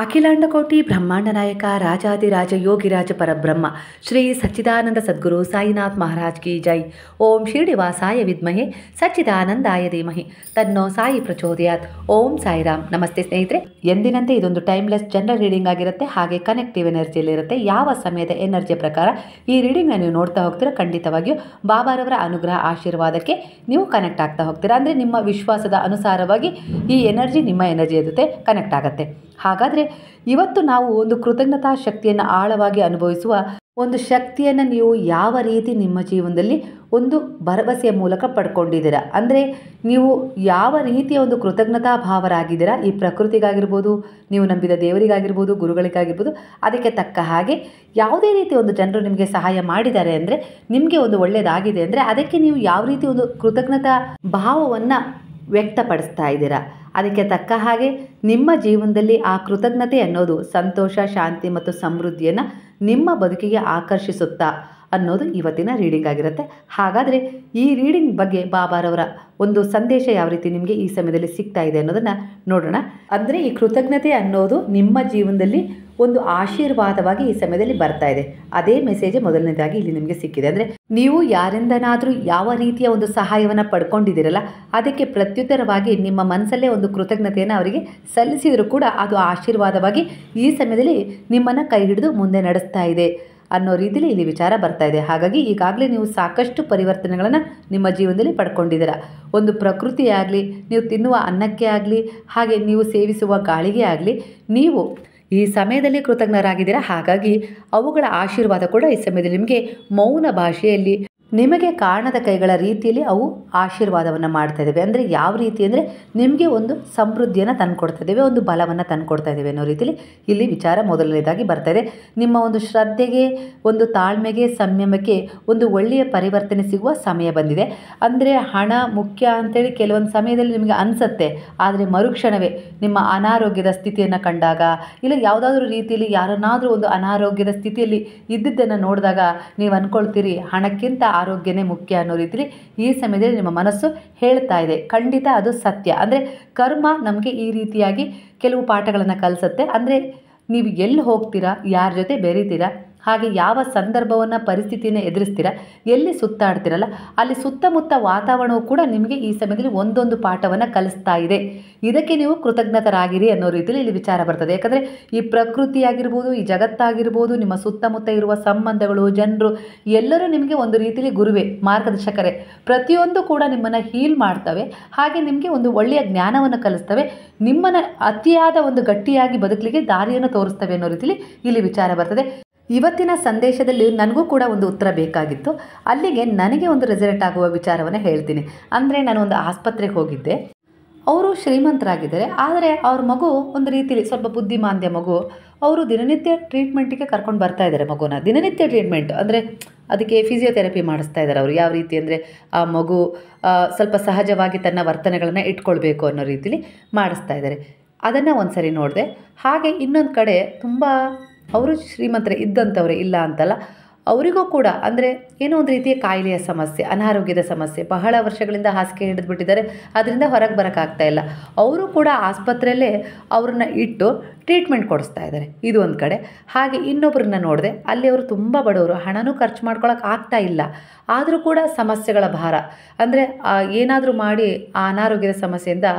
ಅಖಿಲಾಂಡಕೋಟಿ ಬ್ರಹ್ಮಾಂಡ ನಾಯಕ ರಾಜಾದಿರಾಜ ಯೋಗಿರಾಜ ಪರಬ್ರಹ್ಮ ಶ್ರೀ ಸಚ್ಚಿದಾನಂದ ಸದ್ಗುರು ಸಾಯಿನಾಥ್ ಮಹಾರಾಜ್ ಕಿ ಜೈ. ಓಂ ಶ್ರೀನಿವಾಸಾಯ ವಿದ್ಮಹೆ ಸಚ್ಚಿದಾನಂದಾಯ ಧೀಮಹಿ ತನ್ನೋ ಸಾಯಿ ಪ್ರಚೋದಯಾತ್. ಓಂ ಸಾಯಿರಾಮ್. ನಮಸ್ತೆ ಸ್ನೇಹಿತರೆ, ಎಂದಿನಂತೆ ಇದೊಂದು ಟೈಮ್ಲೆಸ್ ಜನರಲ್ ರೀಡಿಂಗ್ ಆಗಿರುತ್ತೆ, ಹಾಗೆ ಕನೆಕ್ಟಿವ್ ಎನರ್ಜಿಯಲ್ಲಿರುತ್ತೆ. ಯಾವ ಸಮಯದ ಎನರ್ಜಿಯ ಪ್ರಕಾರ ಈ ರೀಡಿಂಗ್ನ ನೀವು ನೋಡ್ತಾ ಹೋಗ್ತೀರಾ, ಖಂಡಿತವಾಗಿಯೂ ಬಾಬಾರವರ ಅನುಗ್ರಹ ಆಶೀರ್ವಾದಕ್ಕೆ ನೀವು ಕನೆಕ್ಟ್ ಆಗ್ತಾ ಹೋಗ್ತೀರಾ. ಅಂದರೆ ನಿಮ್ಮ ವಿಶ್ವಾಸದ ಅನುಸಾರವಾಗಿ ಈ ಎನರ್ಜಿ ನಿಮ್ಮ ಎನರ್ಜಿಯ ಜೊತೆ ಕನೆಕ್ಟ್ ಆಗುತ್ತೆ. ಹಾಗಾದರೆ ಇವತ್ತು ನಾವು ಒಂದು ಕೃತಜ್ಞತಾ ಶಕ್ತಿಯನ್ನು ಆಳವಾಗಿ ಅನುಭವಿಸುವ ಒಂದು ಶಕ್ತಿಯನ್ನು ನೀವು ಯಾವ ರೀತಿ ನಿಮ್ಮ ಜೀವನದಲ್ಲಿ ಒಂದು ಭರವಸೆಯ ಮೂಲಕ ಪಡ್ಕೊಂಡಿದ್ದೀರಾ, ಅಂದರೆ ನೀವು ಯಾವ ರೀತಿಯ ಒಂದು ಕೃತಜ್ಞತಾ ಭಾವರಾಗಿದ್ದೀರಾ, ಈ ಪ್ರಕೃತಿಗಾಗಿರ್ಬೋದು, ನೀವು ನಂಬಿದ ದೇವರಿಗಾಗಿರ್ಬೋದು, ಗುರುಗಳಿಗಾಗಿರ್ಬೋದು, ಅದಕ್ಕೆ ತಕ್ಕ ಹಾಗೆ ಯಾವುದೇ ರೀತಿ ಒಂದು ಜನರು ನಿಮಗೆ ಸಹಾಯ ಮಾಡಿದ್ದಾರೆ ಅಂದರೆ, ನಿಮಗೆ ಒಂದು ಒಳ್ಳೆಯದಾಗಿದೆ ಅಂದರೆ ಅದಕ್ಕೆ ನೀವು ಯಾವ ರೀತಿ ಒಂದು ಕೃತಜ್ಞತಾ ಭಾವವನ್ನು ವ್ಯಕ್ತಪಡಿಸ್ತಾ ಇದ್ದೀರಾ. ಅದಕ್ಕೆ ತಕ್ಕ ಹಾಗೆ ನಿಮ್ಮ ಜೀವನದಲ್ಲಿ ಆ ಕೃತಜ್ಞತೆ ಅನ್ನೋದು ಸಂತೋಷ, ಶಾಂತಿ ಮತ್ತು ಸಮೃದ್ಧಿಯನ್ನು ನಿಮ್ಮ ಬದುಕಿಗೆ ಆಕರ್ಷಿಸುತ್ತಾ ಅನ್ನೋದು ಇವತ್ತಿನ ರೀಡಿಂಗ್ ಆಗಿರುತ್ತೆ. ಹಾಗಾದರೆ ಈ ರೀಡಿಂಗ್ ಬಗ್ಗೆ ಬಾಬಾರವರ ಒಂದು ಸಂದೇಶ ಯಾವ ರೀತಿ ನಿಮಗೆ ಈ ಸಮಯದಲ್ಲಿ ಸಿಗ್ತಾ ಇದೆ ಅನ್ನೋದನ್ನು ನೋಡೋಣ. ಅಂದರೆ ಈ ಕೃತಜ್ಞತೆ ಅನ್ನೋದು ನಿಮ್ಮ ಜೀವನದಲ್ಲಿ ಒಂದು ಆಶೀರ್ವಾದವಾಗಿ ಈ ಸಮಯದಲ್ಲಿ ಬರ್ತಾ ಇದೆ. ಅದೇ ಮೆಸೇಜ್ ಮೊದಲನೇದಾಗಿ ಇಲ್ಲಿ ನಿಮಗೆ ಸಿಕ್ಕಿದೆ. ಅಂದರೆ ನೀವು ಯಾರಿಂದನಾದರೂ ಯಾವ ರೀತಿಯ ಒಂದು ಸಹಾಯವನ್ನು ಪಡ್ಕೊಂಡಿದ್ದೀರಲ್ಲ, ಅದಕ್ಕೆ ಪ್ರತ್ಯುತ್ತರವಾಗಿ ನಿಮ್ಮ ಮನಸ್ಸಲ್ಲೇ ಒಂದು ಕೃತಜ್ಞತೆಯನ್ನು ಅವರಿಗೆ ಸಲ್ಲಿಸಿದರೂ ಕೂಡ ಅದು ಆಶೀರ್ವಾದವಾಗಿ ಈ ಸಮಯದಲ್ಲಿ ನಿಮ್ಮನ್ನು ಕೈ ಹಿಡಿದು ಮುಂದೆ ನಡೆಸ್ತಾ ಇದೆ ಅನ್ನೋ ರೀತಿಯಲ್ಲಿ ಇಲ್ಲಿ ವಿಚಾರ ಬರ್ತಾ ಇದೆ. ಹಾಗಾಗಿ ಈಗಾಗಲೇ ನೀವು ಸಾಕಷ್ಟು ಪರಿವರ್ತನೆಗಳನ್ನು ನಿಮ್ಮ ಜೀವನದಲ್ಲಿ ಪಡ್ಕೊಂಡಿದ್ದೀರ. ಒಂದು ಪ್ರಕೃತಿಯೇ ಆಗಲಿ, ನೀವು ತಿನ್ನುವ ಅನ್ನಕ್ಕೆ ಆಗಲಿ, ಹಾಗೆ ನೀವು ಸೇವಿಸುವ ಗಾಳಿಗೆ ಆಗಲಿ, ನೀವು ಈ ಸಮಯದಲ್ಲಿ ಕೃತಜ್ಞರಾಗಿದ್ದೀರಾ. ಹಾಗಾಗಿ ಅವುಗಳ ಆಶೀರ್ವಾದ ಕೂಡ ಈ ಸಮಯದಲ್ಲಿ ನಿಮಗೆ ಮೌನ ಭಾಷೆಯಲ್ಲಿ ನಿಮಗೆ ಕಾಣದ ಕೈಗಳ ರೀತಿಯಲ್ಲಿ ಅವು ಆಶೀರ್ವಾದವನ್ನು ಮಾಡ್ತಾ ಇದ್ದಾವೆ. ಅಂದರೆ ಯಾವ ರೀತಿ ಅಂದರೆ ನಿಮಗೆ ಒಂದು ಸಮೃದ್ಧಿಯನ್ನು ತಂದುಕೊಡ್ತಾ ಇದ್ದೇವೆ, ಒಂದು ಬಲವನ್ನು ತಂದುಕೊಡ್ತಾ ಇದ್ದೇವೆ ಅನ್ನೋ ರೀತಿಯಲ್ಲಿ ಇಲ್ಲಿ ವಿಚಾರ ಮೊದಲನೇದಾಗಿ ಬರ್ತಾ ಇದೆ. ನಿಮ್ಮ ಒಂದು ಶ್ರದ್ಧೆಗೆ, ಒಂದು ತಾಳ್ಮೆಗೆ, ಸಂಯಮಕ್ಕೆ ಒಂದು ಒಳ್ಳೆಯ ಪರಿವರ್ತನೆ ಸಿಗುವ ಸಮಯ ಬಂದಿದೆ. ಅಂದರೆ ಹಣ ಮುಖ್ಯ ಅಂತೇಳಿ ಕೆಲವೊಂದು ಸಮಯದಲ್ಲಿ ನಿಮಗೆ ಅನಿಸುತ್ತೆ, ಆದರೆ ಮರುಕ್ಷಣವೇ ನಿಮ್ಮ ಅನಾರೋಗ್ಯದ ಸ್ಥಿತಿಯನ್ನು ಕಂಡಾಗ, ಇಲ್ಲ ಯಾವುದಾದ್ರೂ ರೀತಿಯಲ್ಲಿ ಯಾರನ್ನಾದರೂ ಒಂದು ಅನಾರೋಗ್ಯದ ಸ್ಥಿತಿಯಲ್ಲಿ ಇದ್ದಿದ್ದನ್ನು ನೋಡಿದಾಗ ನೀವು ಅಂದ್ಕೊಳ್ತೀರಿ ಹಣಕ್ಕಿಂತ ಆರೋಗ್ಯನೇ ಮುಖ್ಯ ಅನ್ನೋ ರೀತಿಯಲ್ಲಿ ಈ ಸಮಯದಲ್ಲಿ ನಿಮ್ಮ ಮನಸ್ಸು ಹೇಳ್ತಾ ಇದೆ. ಖಂಡಿತ ಅದು ಸತ್ಯ. ಅಂದರೆ ಕರ್ಮ ನಮಗೆ ಈ ರೀತಿಯಾಗಿ ಕೆಲವು ಪಾಠಗಳನ್ನು ಕಲಿಸುತ್ತೆ. ಅಂದರೆ ನೀವು ಎಲ್ಲಿ ಹೋಗ್ತೀರಾ, ಯಾರ ಜೊತೆ ಬೆರೀತೀರಾ, ಹಾಗೆ ಯಾವ ಸಂದರ್ಭವನ್ನು, ಪರಿಸ್ಥಿತಿಯನ್ನು ಎದುರಿಸ್ತೀರಾ, ಎಲ್ಲಿ ಸುತ್ತಾಡ್ತೀರಲ್ಲ ಅಲ್ಲಿ ಸುತ್ತಮುತ್ತ ವಾತಾವರಣವು ಕೂಡ ನಿಮಗೆ ಈ ಸಮಯದಲ್ಲಿ ಒಂದೊಂದು ಪಾಠವನ್ನು ಕಲಿಸ್ತಾ ಇದೆ. ಇದಕ್ಕೆ ನೀವು ಕೃತಜ್ಞತರಾಗಿರಿ ಅನ್ನೋ ರೀತಿಯಲ್ಲಿ ಇಲ್ಲಿ ವಿಚಾರ ಬರ್ತದೆ. ಯಾಕಂದರೆ ಈ ಪ್ರಕೃತಿಯಾಗಿರ್ಬೋದು, ಈ ಜಗತ್ತಾಗಿರ್ಬೋದು, ನಿಮ್ಮ ಸುತ್ತಮುತ್ತ ಇರುವ ಸಂಬಂಧಗಳು, ಜನರು ಎಲ್ಲರೂ ನಿಮಗೆ ಒಂದು ರೀತಿಯಲ್ಲಿ ಗುರುವೇ, ಮಾರ್ಗದರ್ಶಕರೇ. ಪ್ರತಿಯೊಂದು ಕೂಡ ನಿಮ್ಮನ್ನು ಹೀಲ್ ಮಾಡ್ತವೆ, ಹಾಗೆ ನಿಮಗೆ ಒಂದು ಒಳ್ಳೆಯ ಜ್ಞಾನವನ್ನು ಕಲಿಸ್ತವೆ, ನಿಮ್ಮನ್ನು ಅತಿಯಾದ ಒಂದು ಗಟ್ಟಿಯಾಗಿ ಬದುಕಲಿಕ್ಕೆ ದಾರಿಯನ್ನು ತೋರಿಸ್ತವೆ ಅನ್ನೋ ರೀತಿಯಲ್ಲಿ ಇಲ್ಲಿ ವಿಚಾರ ಬರ್ತದೆ. ಇವತ್ತಿನ ಸಂದೇಶದಲ್ಲಿ ನನಗೂ ಕೂಡ ಒಂದು ಉತ್ತರ ಬೇಕಾಗಿತ್ತು. ಅಲ್ಲಿಗೆ ನನಗೆ ಒಂದು ರೆಸಲ್ಟ್ ಆಗುವ ವಿಚಾರವನ್ನು ಹೇಳ್ತೀನಿ. ಅಂದರೆ ನಾನು ಒಂದು ಆಸ್ಪತ್ರೆಗೆ ಹೋಗಿದ್ದೆ. ಅವರು ಶ್ರೀಮಂತರಾಗಿದ್ದಾರೆ, ಆದರೆ ಅವ್ರ ಮಗು ಒಂದು ರೀತಿಯಲ್ಲಿ ಸ್ವಲ್ಪ ಬುದ್ಧಿಮಾಂದ್ಯ ಮಗು. ಅವರು ದಿನನಿತ್ಯ ಟ್ರೀಟ್ಮೆಂಟಿಗೆ ಕರ್ಕೊಂಡು ಬರ್ತಾ ಇದ್ದಾರೆ ಮಗುನ. ದಿನನಿತ್ಯ ಟ್ರೀಟ್ಮೆಂಟ್ ಅಂದರೆ ಅದಕ್ಕೆ ಫಿಸಿಯೋಥೆರಪಿ ಮಾಡಿಸ್ತಾ ಇದ್ದಾರೆ. ಅವರು ಯಾವ ರೀತಿ ಅಂದರೆ ಆ ಮಗು ಸ್ವಲ್ಪ ಸಹಜವಾಗಿ ತನ್ನ ವರ್ತನೆಗಳನ್ನು ಇಟ್ಕೊಳ್ಬೇಕು ಅನ್ನೋ ರೀತಿಯಲ್ಲಿ ಮಾಡಿಸ್ತಾ ಇದ್ದಾರೆ. ಅದನ್ನು ಒಂದು ಸರಿ ನೋಡಿದೆ. ಹಾಗೆ ಇನ್ನೊಂದು ಕಡೆ ತುಂಬ ಅವರು ಶ್ರೀಮಂತರೇ ಇದ್ದಂಥವ್ರೆ, ಇಲ್ಲ ಅಂತಲ್ಲ, ಅವರಿಗೂ ಕೂಡ ಅಂದರೆ ಏನೋ ಒಂದು ರೀತಿಯ ಕಾಯಿಲೆಯ ಸಮಸ್ಯೆ, ಅನಾರೋಗ್ಯದ ಸಮಸ್ಯೆ, ಬಹಳ ವರ್ಷಗಳಿಂದ ಹಾಸಿಗೆ ಹಿಡಿದುಬಿಟ್ಟಿದ್ದಾರೆ, ಅದರಿಂದ ಹೊರಗೆ ಬರೋಕ್ಕಾಗ್ತಾ ಇಲ್ಲ. ಅವರು ಕೂಡ ಆಸ್ಪತ್ರೆಯಲ್ಲೇ ಅವ್ರನ್ನ ಇಟ್ಟು ಟ್ರೀಟ್ಮೆಂಟ್ ಕೊಡಿಸ್ತಾ ಇದ್ದಾರೆ. ಇದು ಒಂದು ಕಡೆ. ಹಾಗೆ ಇನ್ನೊಬ್ಬರನ್ನ ನೋಡಿದೆ, ಅಲ್ಲಿ ಅವರು ತುಂಬ ಬಡವರು, ಹಣನೂ ಖರ್ಚು ಮಾಡ್ಕೊಳಕ್ಕೆ ಆಗ್ತಾ ಇಲ್ಲ, ಆದರೂ ಕೂಡ ಸಮಸ್ಯೆಗಳ ಭಾರ. ಅಂದರೆ ಏನಾದರೂ ಮಾಡಿ ಆ ಅನಾರೋಗ್ಯದ ಸಮಸ್ಯೆಯಿಂದ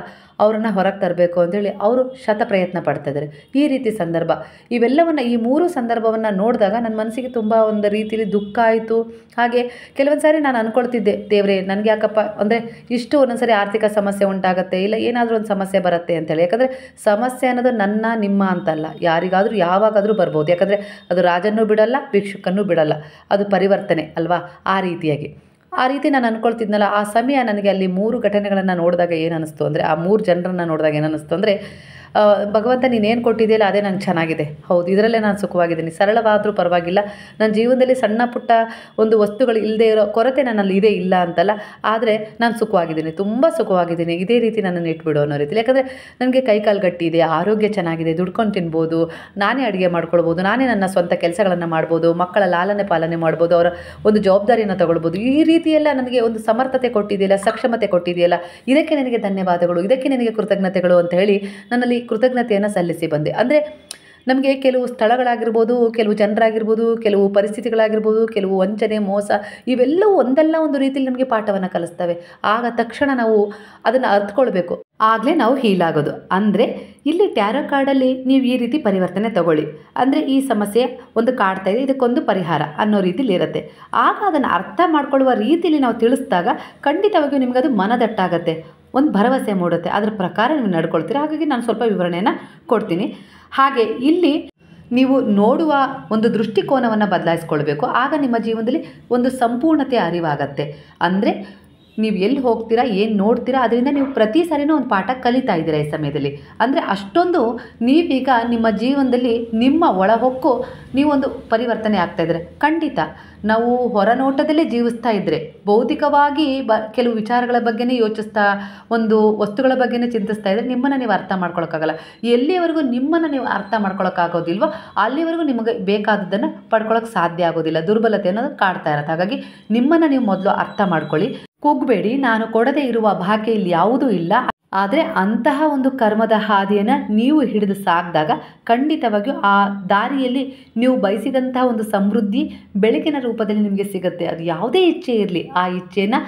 ಅವ್ರನ್ನ ಹೊರಗೆ ತರಬೇಕು ಅಂತೇಳಿ ಅವರು ಶತಪ್ರಯತ್ನ ಪಡ್ತಾಯಿದ್ದಾರೆ. ಈ ರೀತಿ ಸಂದರ್ಭ ಇವೆಲ್ಲವನ್ನು, ಈ ಮೂರು ಸಂದರ್ಭವನ್ನು ನೋಡಿದಾಗ ನನ್ನ ಮನಸ್ಸಿಗೆ ತುಂಬ ಒಂದು ರೀತಿಯಲ್ಲಿ ದುಃಖ ಆಯಿತು. ಹಾಗೆ ಕೆಲವೊಂದು ಸಾರಿ ನಾನು ಅಂದ್ಕೊಳ್ತಿದ್ದೆ, ದೇವರೇ ನನಗೆ ಯಾಕಪ್ಪ ಅಂದರೆ ಇಷ್ಟು ಒಂದೊಂದು ಸಾರಿ ಆರ್ಥಿಕ ಸಮಸ್ಯೆ ಉಂಟಾಗುತ್ತೆ, ಇಲ್ಲ ಏನಾದರೂ ಒಂದು ಸಮಸ್ಯೆ ಬರುತ್ತೆ ಅಂತೇಳಿ. ಯಾಕಂದರೆ ಸಮಸ್ಯೆ ಅನ್ನೋದು ನನ್ನ ನಿಮ್ಮ ಅಂತಲ್ಲ, ಯಾರಿಗಾದರೂ ಯಾವಾಗಾದರೂ ಬರ್ಬೋದು. ಯಾಕಂದರೆ ಅದು ರಾಜನ್ನೂ ಬಿಡಲ್ಲ, ಭಿಕ್ಷುಕನ್ನೂ ಬಿಡಲ್ಲ, ಅದು ಪರಿವರ್ತನೆ ಅಲ್ವಾ. ಆ ರೀತಿ ನಾನು ಅಂದ್ಕೊಳ್ತಿದ್ನಲ್ಲ, ಆ ಸಮಯ ನನಗೆ ಅಲ್ಲಿ 3 ಘಟನೆಗಳನ್ನು ನೋಡಿದಾಗ ಏನು ಅನ್ನಿಸ್ತು ಅಂದರೆ, ಆ 3 ಜನರನ್ನು ನೋಡಿದಾಗ ಏನು ಅನ್ನಿಸ್ತು ಅಂದರೆ, ಭಗವಂತ ನೀನೇನು ಕೊಟ್ಟಿದೆಯಲ್ಲ ಅದೇ ನನಗೆ ಚೆನ್ನಾಗಿದೆ, ಹೌದು ಇದರಲ್ಲೇ ನಾನು ಸುಖವಾಗಿದ್ದೀನಿ, ಸರಳವಾದರೂ ಪರವಾಗಿಲ್ಲ, ನನ್ನ ಜೀವನದಲ್ಲಿ ಸಣ್ಣ ಪುಟ್ಟ ಒಂದು ವಸ್ತುಗಳು ಇಲ್ಲದೆ ಇರೋ ಕೊರತೆ ನನ್ನಲ್ಲಿ ಇದೆ, ಇಲ್ಲ ಅಂತಲ್ಲ, ಆದರೆ ನಾನು ಸುಖವಾಗಿದ್ದೀನಿ, ತುಂಬ ಸುಖವಾಗಿದ್ದೀನಿ, ಇದೇ ರೀತಿ ನನ್ನನ್ನು ಇಟ್ಬಿಡು ಅನ್ನೋ ರೀತಿಲಿ. ಯಾಕಂದರೆ ನನಗೆ ಕೈಕಾಲು ಗಟ್ಟಿ ಇದೆ, ಆರೋಗ್ಯ ಚೆನ್ನಾಗಿದೆ, ದುಡ್ಕೊಂಡು ತಿನ್ಬೋದು, ನಾನೇ ಅಡುಗೆ ಮಾಡ್ಕೊಳ್ಬೋದು, ನಾನೇ ನನ್ನ ಸ್ವಂತ ಕೆಲಸಗಳನ್ನು ಮಾಡ್ಬೋದು, ಮಕ್ಕಳ ಲಾಲನೆ ಪಾಲನೆ ಮಾಡ್ಬೋದು, ಅವರ ಒಂದು ಜವಾಬ್ದಾರಿಯನ್ನು ತಗೊಳ್ಬೋದು. ಈ ರೀತಿಯೆಲ್ಲ ನನಗೆ ಒಂದು ಸಮರ್ಥತೆ ಕೊಟ್ಟಿದೆಯಲ್ಲ, ಸಕ್ಷಮತೆ ಕೊಟ್ಟಿದೆಯಲ್ಲ, ಇದಕ್ಕೆ ನನಗೆ ಧನ್ಯವಾದಗಳು, ಇದಕ್ಕೆ ನನಗೆ ಕೃತಜ್ಞತೆಗಳು ಅಂತ ಹೇಳಿ ನನ್ನಲ್ಲಿ ಕೃತಜ್ಞತೆಯನ್ನು ಸಲ್ಲಿಸಿ ಬಂದೆ. ಅಂದರೆ ನಮಗೆ ಕೆಲವು ಸ್ಥಳಗಳಾಗಿರ್ಬೋದು, ಕೆಲವು ಜನರಾಗಿರ್ಬೋದು, ಕೆಲವು ಪರಿಸ್ಥಿತಿಗಳಾಗಿರ್ಬೋದು, ಕೆಲವು ವಂಚನೆ, ಮೋಸ ಇವೆಲ್ಲವೂ ಒಂದಲ್ಲ ಒಂದು ರೀತಿಯಲ್ಲಿ ನಮಗೆ ಪಾಠವನ್ನು ಕಲಿಸ್ತವೆ. ಆಗ ತಕ್ಷಣ ನಾವು ಅದನ್ನು ಅರ್ಥಕೊಳ್ಬೇಕು, ಆಗಲೇ ನಾವು ಹೀಲ್ ಆಗೋದು. ಅಂದರೆ ಇಲ್ಲಿ ಟ್ಯಾರೋ ಕಾರ್ಡಲ್ಲಿ ನೀವು ಈ ರೀತಿ ಪರಿವರ್ತನೆ ತಗೊಳ್ಳಿ, ಅಂದರೆ ಈ ಸಮಸ್ಯೆ ಒಂದು ಕಾಡ್ತಾ ಇದೆ, ಇದಕ್ಕೊಂದು ಪರಿಹಾರ ಅನ್ನೋ ರೀತಿಲಿ ಇರುತ್ತೆ. ಆಗ ಅದನ್ನು ಅರ್ಥ ಮಾಡ್ಕೊಳ್ಳುವ ರೀತಿಯಲ್ಲಿ ನಾವು ತಿಳಿಸಿದಾಗ ಖಂಡಿತವಾಗಿಯೂ ನಿಮಗದು ಮನದಟ್ಟಾಗತ್ತೆ, ಒಂದು ಭರವಸೆ ಮೂಡುತ್ತೆ, ಅದರ ಪ್ರಕಾರ ನೀವು ನಡ್ಕೊಳ್ತೀರ. ಹಾಗಾಗಿ ನಾನು ಸ್ವಲ್ಪ ವಿವರಣೆಯನ್ನು ಕೊಡ್ತೀನಿ. ಹಾಗೆ ಇಲ್ಲಿ ನೀವು ನೋಡುವ ಒಂದು ದೃಷ್ಟಿಕೋನವನ್ನು ಬದಲಾಯಿಸ್ಕೊಳ್ಬೇಕು. ಆಗ ನಿಮ್ಮ ಜೀವನದಲ್ಲಿ ಒಂದು ಸಂಪೂರ್ಣತೆ ಅರಿವಾಗತ್ತೆ. ಅಂದರೆ ನೀವು ಎಲ್ಲಿ ಹೋಗ್ತೀರಾ, ಏನು ನೋಡ್ತೀರಾ, ಅದರಿಂದ ನೀವು ಪ್ರತಿ ಸಾರಿನೂ ಒಂದು ಪಾಠ ಕಲಿತಾ ಇದ್ದೀರಾ ಈ ಸಮಯದಲ್ಲಿ. ಅಂದರೆ ಅಷ್ಟೊಂದು ನೀವೀಗ ನಿಮ್ಮ ಜೀವನದಲ್ಲಿ ನಿಮ್ಮ ಒಳಹೊಕ್ಕು ನೀವೊಂದು ಪರಿವರ್ತನೆ ಆಗ್ತಾಯಿದ್ರೆ ಖಂಡಿತ ನಾವು ಹೊರನೋಟದಲ್ಲೇ ಜೀವಿಸ್ತಾ ಇದ್ದರೆ, ಭೌತಿಕವಾಗಿ ಕೆಲವು ವಿಚಾರಗಳ ಬಗ್ಗೆನೇ ಯೋಚಿಸ್ತಾ, ಒಂದು ವಸ್ತುಗಳ ಬಗ್ಗೆನೇ ಚಿಂತಿಸ್ತಾ ಇದ್ದರೆ ನಿಮ್ಮನ್ನು ನೀವು ಅರ್ಥ ಮಾಡ್ಕೊಳಕ್ಕಾಗಲ್ಲ. ಎಲ್ಲಿಯವರೆಗೂ ನಿಮ್ಮನ್ನು ನೀವು ಅರ್ಥ ಮಾಡ್ಕೊಳಕ್ಕಾಗೋದಿಲ್ವೋ ಅಲ್ಲಿವರೆಗೂ ನಿಮಗೆ ಬೇಕಾದದ್ದನ್ನು ಪಡ್ಕೊಳ್ಳೋಕೆ ಸಾಧ್ಯ ಆಗೋದಿಲ್ಲ. ದುರ್ಬಲತೆ ಅನ್ನೋದು ಕಾಡ್ತಾ ಇರುತ್ತೆ. ಹಾಗಾಗಿ ನಿಮ್ಮನ್ನು ನೀವು ಮೊದಲು ಅರ್ಥ ಮಾಡ್ಕೊಳ್ಳಿ. ಕುಗ್ಬೇಡಿ, ನಾನು ಕೊಡದೇ ಇರುವ ಭಾಗ್ಯ ಇಲ್ಲಿ ಯಾವುದೂ ಇಲ್ಲ. ಆದರೆ ಅಂತಹ ಒಂದು ಕರ್ಮದ ಹಾದಿಯನ್ನು ನೀವು ಹಿಡಿದು ಸಾಕಿದಾಗ ಖಂಡಿತವಾಗಿಯೂ ಆ ದಾರಿಯಲ್ಲಿ ನೀವು ಬಯಸಿದಂತಹ ಒಂದು ಸಮೃದ್ಧಿ ಬೆಳಕಿನ ರೂಪದಲ್ಲಿ ನಿಮಗೆ ಸಿಗುತ್ತೆ. ಅದು ಯಾವುದೇ ಇಚ್ಛೆ ಇರಲಿ, ಆ ಇಚ್ಛೆನ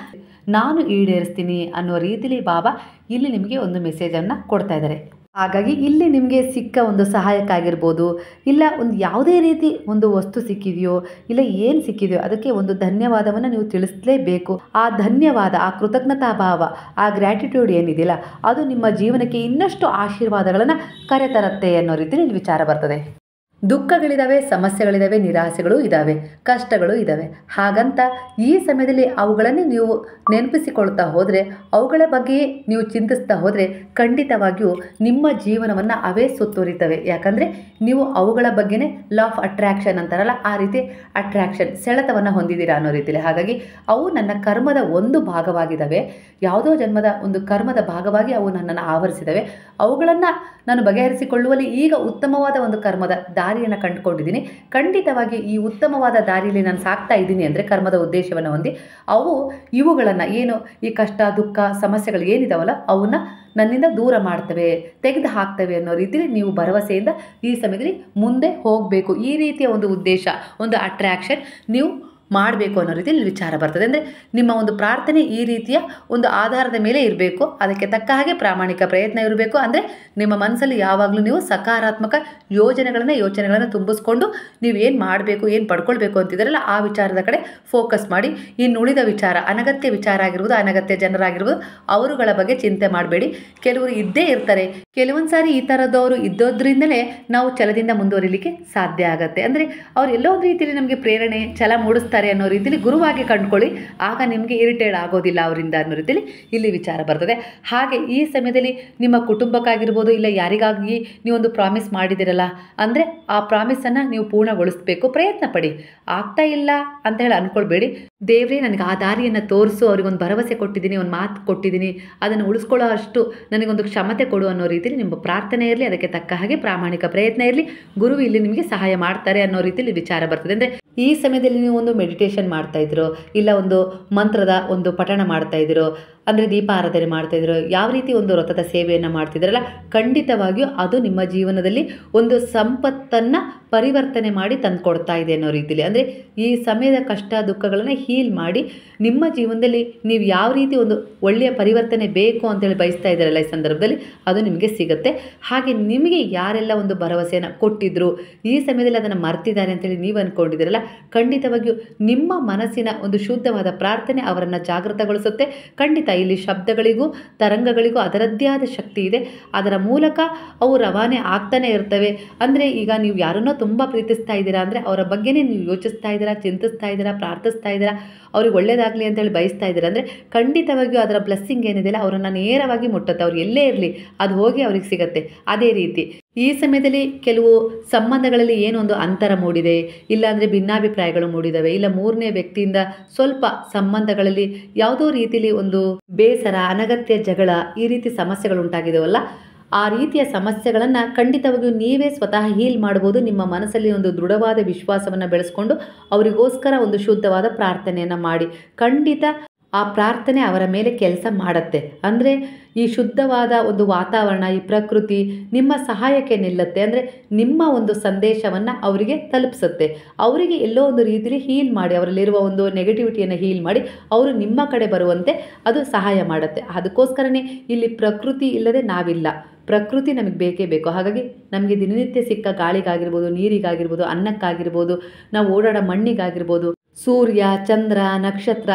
ನಾನು ಈಡೇರಿಸ್ತೀನಿ ಅನ್ನೋ ರೀತಿಯಲ್ಲಿ ಬಾಬಾ ಇಲ್ಲಿ ನಿಮಗೆ ಒಂದು ಮೆಸೇಜನ್ನು ಕೊಡ್ತಾ ಇದ್ದಾರೆ. ಹಾಗಾಗಿ ಇಲ್ಲಿ ನಿಮಗೆ ಸಿಕ್ಕ ಒಂದು ಸಹಾಯಕ್ಕಾಗಿರ್ಬೋದು, ಇಲ್ಲ ಒಂದು ಯಾವುದೇ ರೀತಿ ಒಂದು ವಸ್ತು ಸಿಕ್ಕಿದೆಯೋ, ಇಲ್ಲ ಏನು ಸಿಕ್ಕಿದೆಯೋ ಅದಕ್ಕೆ ಒಂದು ಧನ್ಯವಾದವನ್ನು ನೀವು ತಿಳಿಸಲೇಬೇಕು. ಆ ಧನ್ಯವಾದ, ಆ ಕೃತಜ್ಞತಾ ಭಾವ, ಆ ಗ್ರ್ಯಾಟಿಟ್ಯೂಡ್ ಏನಿದೆಯಲ್ಲ ಅದು ನಿಮ್ಮ ಜೀವನಕ್ಕೆ ಇನ್ನಷ್ಟು ಆಶೀರ್ವಾದಗಳನ್ನು ಕರೆತರುತ್ತೆ ಅನ್ನೋ ರೀತಿಯಲ್ಲಿ ವಿಚಾರ ಬರ್ತದೆ. ದುಃಖಗಳಿದ್ದಾವೆ, ಸಮಸ್ಯೆಗಳಿದ್ದಾವೆ, ನಿರಾಸೆಗಳು ಇದ್ದಾವೆ, ಕಷ್ಟಗಳು ಇದ್ದಾವೆ. ಹಾಗಂತ ಈ ಸಮಯದಲ್ಲಿ ಅವುಗಳನ್ನೇ ನೀವು ನೆನಪಿಸಿಕೊಳ್ತಾ ಹೋದರೆ, ಅವುಗಳ ಬಗ್ಗೆಯೇ ನೀವು ಚಿಂತಿಸ್ತಾ ಹೋದರೆ ಖಂಡಿತವಾಗಿಯೂ ನಿಮ್ಮ ಜೀವನವನ್ನು ಅವೇ ಸುತ್ತುವರಿತವೆ. ಯಾಕಂದರೆ ನೀವು ಅವುಗಳ ಬಗ್ಗೆನೇ ಲಾ ಆಫ್ ಅಟ್ರ್ಯಾಕ್ಷನ್ ಅಂತಾರಲ್ಲ, ಆ ರೀತಿ ಅಟ್ರ್ಯಾಕ್ಷನ್ ಸೆಳೆತವನ್ನು ಹೊಂದಿದ್ದೀರಾ ಅನ್ನೋ ರೀತಿಯಲ್ಲಿ. ಹಾಗಾಗಿ ಅವು ನನ್ನ ಕರ್ಮದ ಒಂದು ಭಾಗವಾಗಿದ್ದಾವೆ, ಯಾವುದೋ ಜನ್ಮದ ಒಂದು ಕರ್ಮದ ಭಾಗವಾಗಿ ಅವು ನನ್ನನ್ನು ಆವರಿಸಿದ್ದಾವೆ. ಅವುಗಳನ್ನು ನಾನು ಬಗೆಹರಿಸಿಕೊಳ್ಳುವಲ್ಲಿ ಈಗ ಉತ್ತಮವಾದ ಒಂದು ಕರ್ಮದ ದಾರಿಯನ್ನು ಕಂಡುಕೊಂಡಿದ್ದೀನಿ. ಖಂಡಿತವಾಗಿ ಈ ಉತ್ತಮವಾದ ದಾರಿಯಲ್ಲಿ ನಾನು ಸಾಕ್ತಾ ಇದ್ದೀನಿ ಅಂದರೆ ಕರ್ಮದ ಉದ್ದೇಶವನ್ನು ಹೊಂದಿ ಇವುಗಳನ್ನು ಏನು ಈ ಕಷ್ಟ, ದುಃಖ, ಸಮಸ್ಯೆಗಳು ಏನಿದಾವಲ್ಲ ಅವನ್ನ ನನ್ನಿಂದ ದೂರ ಮಾಡ್ತವೆ, ತೆಗೆದು ಹಾಕ್ತವೆ ಅನ್ನೋ ರೀತಿಯಲ್ಲಿ ನೀವು ಭರವಸೆಯಿಂದ ಈ ಸಮಯದಲ್ಲಿ ಮುಂದೆ ಹೋಗಬೇಕು. ಈ ರೀತಿಯ ಒಂದು ಉದ್ದೇಶ, ಒಂದು ಅಟ್ರ್ಯಾಕ್ಷನ್ ನೀವು ಮಾಡಬೇಕು ಅನ್ನೋ ರೀತಿಯಲ್ಲಿ ವಿಚಾರ ಬರ್ತದೆ. ಅಂದರೆ ನಿಮ್ಮ ಒಂದು ಪ್ರಾರ್ಥನೆ ಈ ರೀತಿಯ ಒಂದು ಆಧಾರದ ಮೇಲೆ ಇರಬೇಕು, ಅದಕ್ಕೆ ತಕ್ಕ ಹಾಗೆ ಪ್ರಾಮಾಣಿಕ ಪ್ರಯತ್ನ ಇರಬೇಕು. ಅಂದರೆ ನಿಮ್ಮ ಮನಸ್ಸಲ್ಲಿ ಯಾವಾಗಲೂ ನೀವು ಸಕಾರಾತ್ಮಕ ಯೋಚನೆಗಳನ್ನು ತುಂಬಿಸ್ಕೊಂಡು ನೀವು ಏನು ಮಾಡಬೇಕು, ಏನು ಪಡ್ಕೊಳ್ಬೇಕು ಅಂತಿದ್ದಾರಲ್ಲ ಆ ವಿಚಾರದ ಕಡೆ ಫೋಕಸ್ ಮಾಡಿ. ಇನ್ನು ಉಳಿದ ವಿಚಾರ, ಅನಗತ್ಯ ವಿಚಾರ ಆಗಿರ್ಬೋದು, ಅನಗತ್ಯ ಜನರಾಗಿರ್ಬೋದು, ಅವರುಗಳ ಬಗ್ಗೆ ಚಿಂತೆ ಮಾಡಬೇಡಿ. ಕೆಲವರು ಇದ್ದೇ ಇರ್ತಾರೆ. ಕೆಲವೊಂದು ಸಾರಿ ಈ ಥರದವರು ಇದ್ದೋದ್ರಿಂದಲೇ ನಾವು ಛಲದಿಂದ ಮುಂದುವರಿಲಿಕ್ಕೆ ಸಾಧ್ಯ ಆಗುತ್ತೆ. ಅಂದರೆ ಅವ್ರು ಎಲ್ಲೋ ಒಂದು ರೀತಿಯಲ್ಲಿ ನಮಗೆ ಪ್ರೇರಣೆ, ಛಲ ಮೂಡಿಸ್ತಾರೆ ಅನ್ನೋ ರೀತಿಯಲ್ಲಿ ಗುರುವಾಗಿ ಕಂಡುಕೊಳ್ಳಿ. ಆಗ ನಿಮಗೆ ಇರಿಟೇಟ್ ಆಗೋದಿಲ್ಲ ಅವರಿಂದ ಅನ್ನೋ ರೀತಿಯಲ್ಲಿ ಇಲ್ಲಿ ವಿಚಾರ ಬರ್ತದೆ. ಹಾಗೆ ಈ ಸಮಯದಲ್ಲಿ ನಿಮ್ಮ ಕುಟುಂಬಕ್ಕಾಗಿರ್ಬೋದು, ಇಲ್ಲ ಯಾರಿಗಾಗಿ ನೀವೊಂದು ಪ್ರಾಮಿಸ್ ಮಾಡಿದಿರಲ್ಲ, ಅಂದರೆ ಆ ಪ್ರಾಮಿಸನ್ನು ನೀವು ಪೂರ್ಣಗೊಳಿಸಬೇಕು. ಪ್ರಯತ್ನ ಪಡಿ. ಆಗ್ತಾ ಇಲ್ಲ ಅಂತ ಹೇಳಿ ಅಂದ್ಕೊಳ್ಬೇಡಿ. ದೇವರೇ ನನಗೆ ಆ ದಾರಿಯನ್ನು ತೋರಿಸು, ಅವ್ರಿಗೊಂದು ಭರವಸೆ ಕೊಟ್ಟಿದ್ದೀನಿ, ಒಂದು ಮಾತು ಕೊಟ್ಟಿದ್ದೀನಿ, ಅದನ್ನು ಉಳಿಸ್ಕೊಳ್ಳೋ ಅಷ್ಟು ನನಗೊಂದು ಕ್ಷಮತೆ ಕೊಡು ಅನ್ನೋ ರೀತಿಯಲ್ಲಿ ನಿಮ್ಮ ಪ್ರಾರ್ಥನೆ ಇರಲಿ. ಅದಕ್ಕೆ ತಕ್ಕ ಹಾಗೆ ಪ್ರಾಮಾಣಿಕ ಪ್ರಯತ್ನ ಇರಲಿ. ಗುರು ಇಲ್ಲಿ ನಿಮಗೆ ಸಹಾಯ ಮಾಡ್ತಾರೆ ಅನ್ನೋ ರೀತಿಯಲ್ಲಿ ವಿಚಾರ ಬರ್ತದೆ. ಅಂದರೆ ಈ ಸಮಯದಲ್ಲಿ ನೀವು ಒಂದು ಮೆಡಿಟೇಷನ್ ಮಾಡ್ತಾಯಿದ್ರು, ಇಲ್ಲ ಒಂದು ಮಂತ್ರದ ಒಂದು ಪಠಣ ಮಾಡ್ತಾಯಿದ್ರು, ಅಂದರೆ ದೀಪಾರಾಧನೆ ಮಾಡ್ತಾಯಿದ್ರು, ಯಾವ ರೀತಿ ಒಂದು ವ್ರತದ ಸೇವೆಯನ್ನು ಮಾಡ್ತಿದ್ರಲ್ಲ, ಖಂಡಿತವಾಗಿಯೂ ಅದು ನಿಮ್ಮ ಜೀವನದಲ್ಲಿ ಒಂದು ಸಂಪತ್ತನ್ನು ಪರಿವರ್ತನೆ ಮಾಡಿ ತಂದುಕೊಡ್ತಾ ಇದೆ ಅನ್ನೋ ರೀತಿಯಲ್ಲಿ. ಅಂದರೆ ಈ ಸಮಯದ ಕಷ್ಟ ದುಃಖಗಳನ್ನು ಹೀಲ್ ಮಾಡಿ ನಿಮ್ಮ ಜೀವನದಲ್ಲಿ ನೀವು ಯಾವ ರೀತಿ ಒಂದು ಒಳ್ಳೆಯ ಪರಿವರ್ತನೆ ಬೇಕು ಅಂತೇಳಿ ಬಯಸ್ತಾ ಇದ್ದಾರಲ್ಲ ಈ ಸಂದರ್ಭದಲ್ಲಿ ಅದು ನಿಮಗೆ ಸಿಗುತ್ತೆ. ಹಾಗೆ ನಿಮಗೆ ಯಾರೆಲ್ಲ ಒಂದು ಭರವಸೆಯನ್ನು ಕೊಟ್ಟಿದ್ರು, ಈ ಸಮಯದಲ್ಲಿ ಅದನ್ನು ಮರ್ತಿದ್ದಾರೆ ಅಂತೇಳಿ ನೀವು ಅಂದ್ಕೊಂಡಿದ್ದೀರಲ್ಲ, ಖಂಡಿತವಾಗಿಯೂ ನಿಮ್ಮ ಮನಸ್ಸಿನ ಒಂದು ಶುದ್ಧವಾದ ಪ್ರಾರ್ಥನೆ ಅವರನ್ನು ಜಾಗೃತಗೊಳಿಸುತ್ತೆ. ಖಂಡಿತ ಇಲ್ಲಿ ಶಬ್ದಗಳಿಗೂ ತರಂಗಗಳಿಗೂ ಅದರದ್ದೇ ಆದ ಶಕ್ತಿ ಇದೆ. ಅದರ ಮೂಲಕ ಅವು ರವಾನೆ ಆಗ್ತಾನೆ ಇರ್ತವೆ. ಅಂದರೆ ಈಗ ನೀವು ಯಾರನ್ನೋ ತುಂಬ ಪ್ರೀತಿಸ್ತಾ ಇದ್ದೀರಾ ಅಂದರೆ ಅವರ ಬಗ್ಗೆನೇ ನೀವು ಯೋಚಿಸ್ತಾ ಇದ್ದೀರಾ, ಚಿಂತಿಸ್ತಾ ಇದ್ದೀರಾ, ಪ್ರಾರ್ಥಿಸ್ತಾ ಇದ್ದೀರಾ, ಅವ್ರಿಗೆ ಒಳ್ಳೇದಾಗಲಿ ಅಂತೇಳಿ ಬಯಸ್ತಾ ಇದ್ದೀರಾ ಅಂದರೆ ಖಂಡಿತವಾಗಿಯೂ ಅದರ ಬ್ಲೆಸ್ಸಿಂಗ್ ಏನಿದೆಯಲ್ಲ ಅವರನ್ನು ನೇರವಾಗಿ ಮುಟ್ಟುತ್ತೆ. ಅವ್ರು ಎಲ್ಲೇ ಇರಲಿ ಅದು ಹೋಗಿ ಅವ್ರಿಗೆ ಸಿಗುತ್ತೆ. ಅದೇ ರೀತಿ ಈ ಸಮಯದಲ್ಲಿ ಕೆಲವು ಸಂಬಂಧಗಳಲ್ಲಿ ಏನೊಂದು ಅಂತರ ಮೂಡಿದೆ, ಇಲ್ಲಾಂದರೆ ಭಿನ್ನಾಭಿಪ್ರಾಯಗಳು ಮೂಡಿದ್ದಾವೆ, ಇಲ್ಲ ಮೂರನೇ ವ್ಯಕ್ತಿಯಿಂದ ಸ್ವಲ್ಪ ಸಂಬಂಧಗಳಲ್ಲಿ ಯಾವುದೋ ರೀತಿಯಲ್ಲಿ ಒಂದು ಬೇಸರ, ಅನಗತ್ಯ ಜಗಳ, ಈ ರೀತಿ ಸಮಸ್ಯೆಗಳು ಉಂಟಾಗಿದ್ದಾವಲ್ಲ, ಆ ರೀತಿಯ ಸಮಸ್ಯೆಗಳನ್ನು ಖಂಡಿತವಾಗಿಯೂ ನೀವೇ ಸ್ವತಃ ಹೀಲ್ ಮಾಡ್ಬೋದು. ನಿಮ್ಮ ಮನಸ್ಸಲ್ಲಿ ಒಂದು ದೃಢವಾದ ವಿಶ್ವಾಸವನ್ನು ಬೆಳೆಸ್ಕೊಂಡು ಅವರಿಗೋಸ್ಕರ ಒಂದು ಶುದ್ಧವಾದ ಪ್ರಾರ್ಥನೆಯನ್ನು ಮಾಡಿ. ಖಂಡಿತ ಆ ಪ್ರಾರ್ಥನೆ ಅವರ ಮೇಲೆ ಕೆಲಸ ಮಾಡುತ್ತೆ. ಅಂದರೆ ಈ ಶುದ್ಧವಾದ ಒಂದು ವಾತಾವರಣ, ಈ ಪ್ರಕೃತಿ ನಿಮ್ಮ ಸಹಾಯಕ್ಕೆ ನಿಲ್ಲುತ್ತೆ. ಅಂದರೆ ನಿಮ್ಮ ಒಂದು ಸಂದೇಶವನ್ನು ಅವರಿಗೆ ತಲುಪಿಸುತ್ತೆ. ಅವರಿಗೆ ಎಲ್ಲೋ ಒಂದು ರೀತಿಯಲ್ಲಿ ಹೀಲ್ ಮಾಡಿ, ಅವರಲ್ಲಿರುವ ಒಂದು ನೆಗೆಟಿವಿಟಿಯನ್ನು ಹೀಲ್ ಮಾಡಿ ಅವರು ನಿಮ್ಮ ಕಡೆ ಬರುವಂತೆ ಅದು ಸಹಾಯ ಮಾಡುತ್ತೆ. ಅದಕ್ಕೋಸ್ಕರನೇ ಇಲ್ಲಿ ಪ್ರಕೃತಿ ಇಲ್ಲದೆ ನಾವಿಲ್ಲ. ಪ್ರಕೃತಿ ನಮಗೆ ಬೇಕೇ ಬೇಕು. ಹಾಗಾಗಿ ನಮಗೆ ದಿನನಿತ್ಯ ಸಿಕ್ಕ ಗಾಳಿಗಾಗಿರ್ಬೋದು, ನೀರಿಗಾಗಿರ್ಬೋದು, ಅನ್ನಕ್ಕಾಗಿರ್ಬೋದು, ನಾವು ಓಡಾಡೋ ಮಣ್ಣಿಗಾಗಿರ್ಬೋದು, ಸೂರ್ಯ, ಚಂದ್ರ, ನಕ್ಷತ್ರ,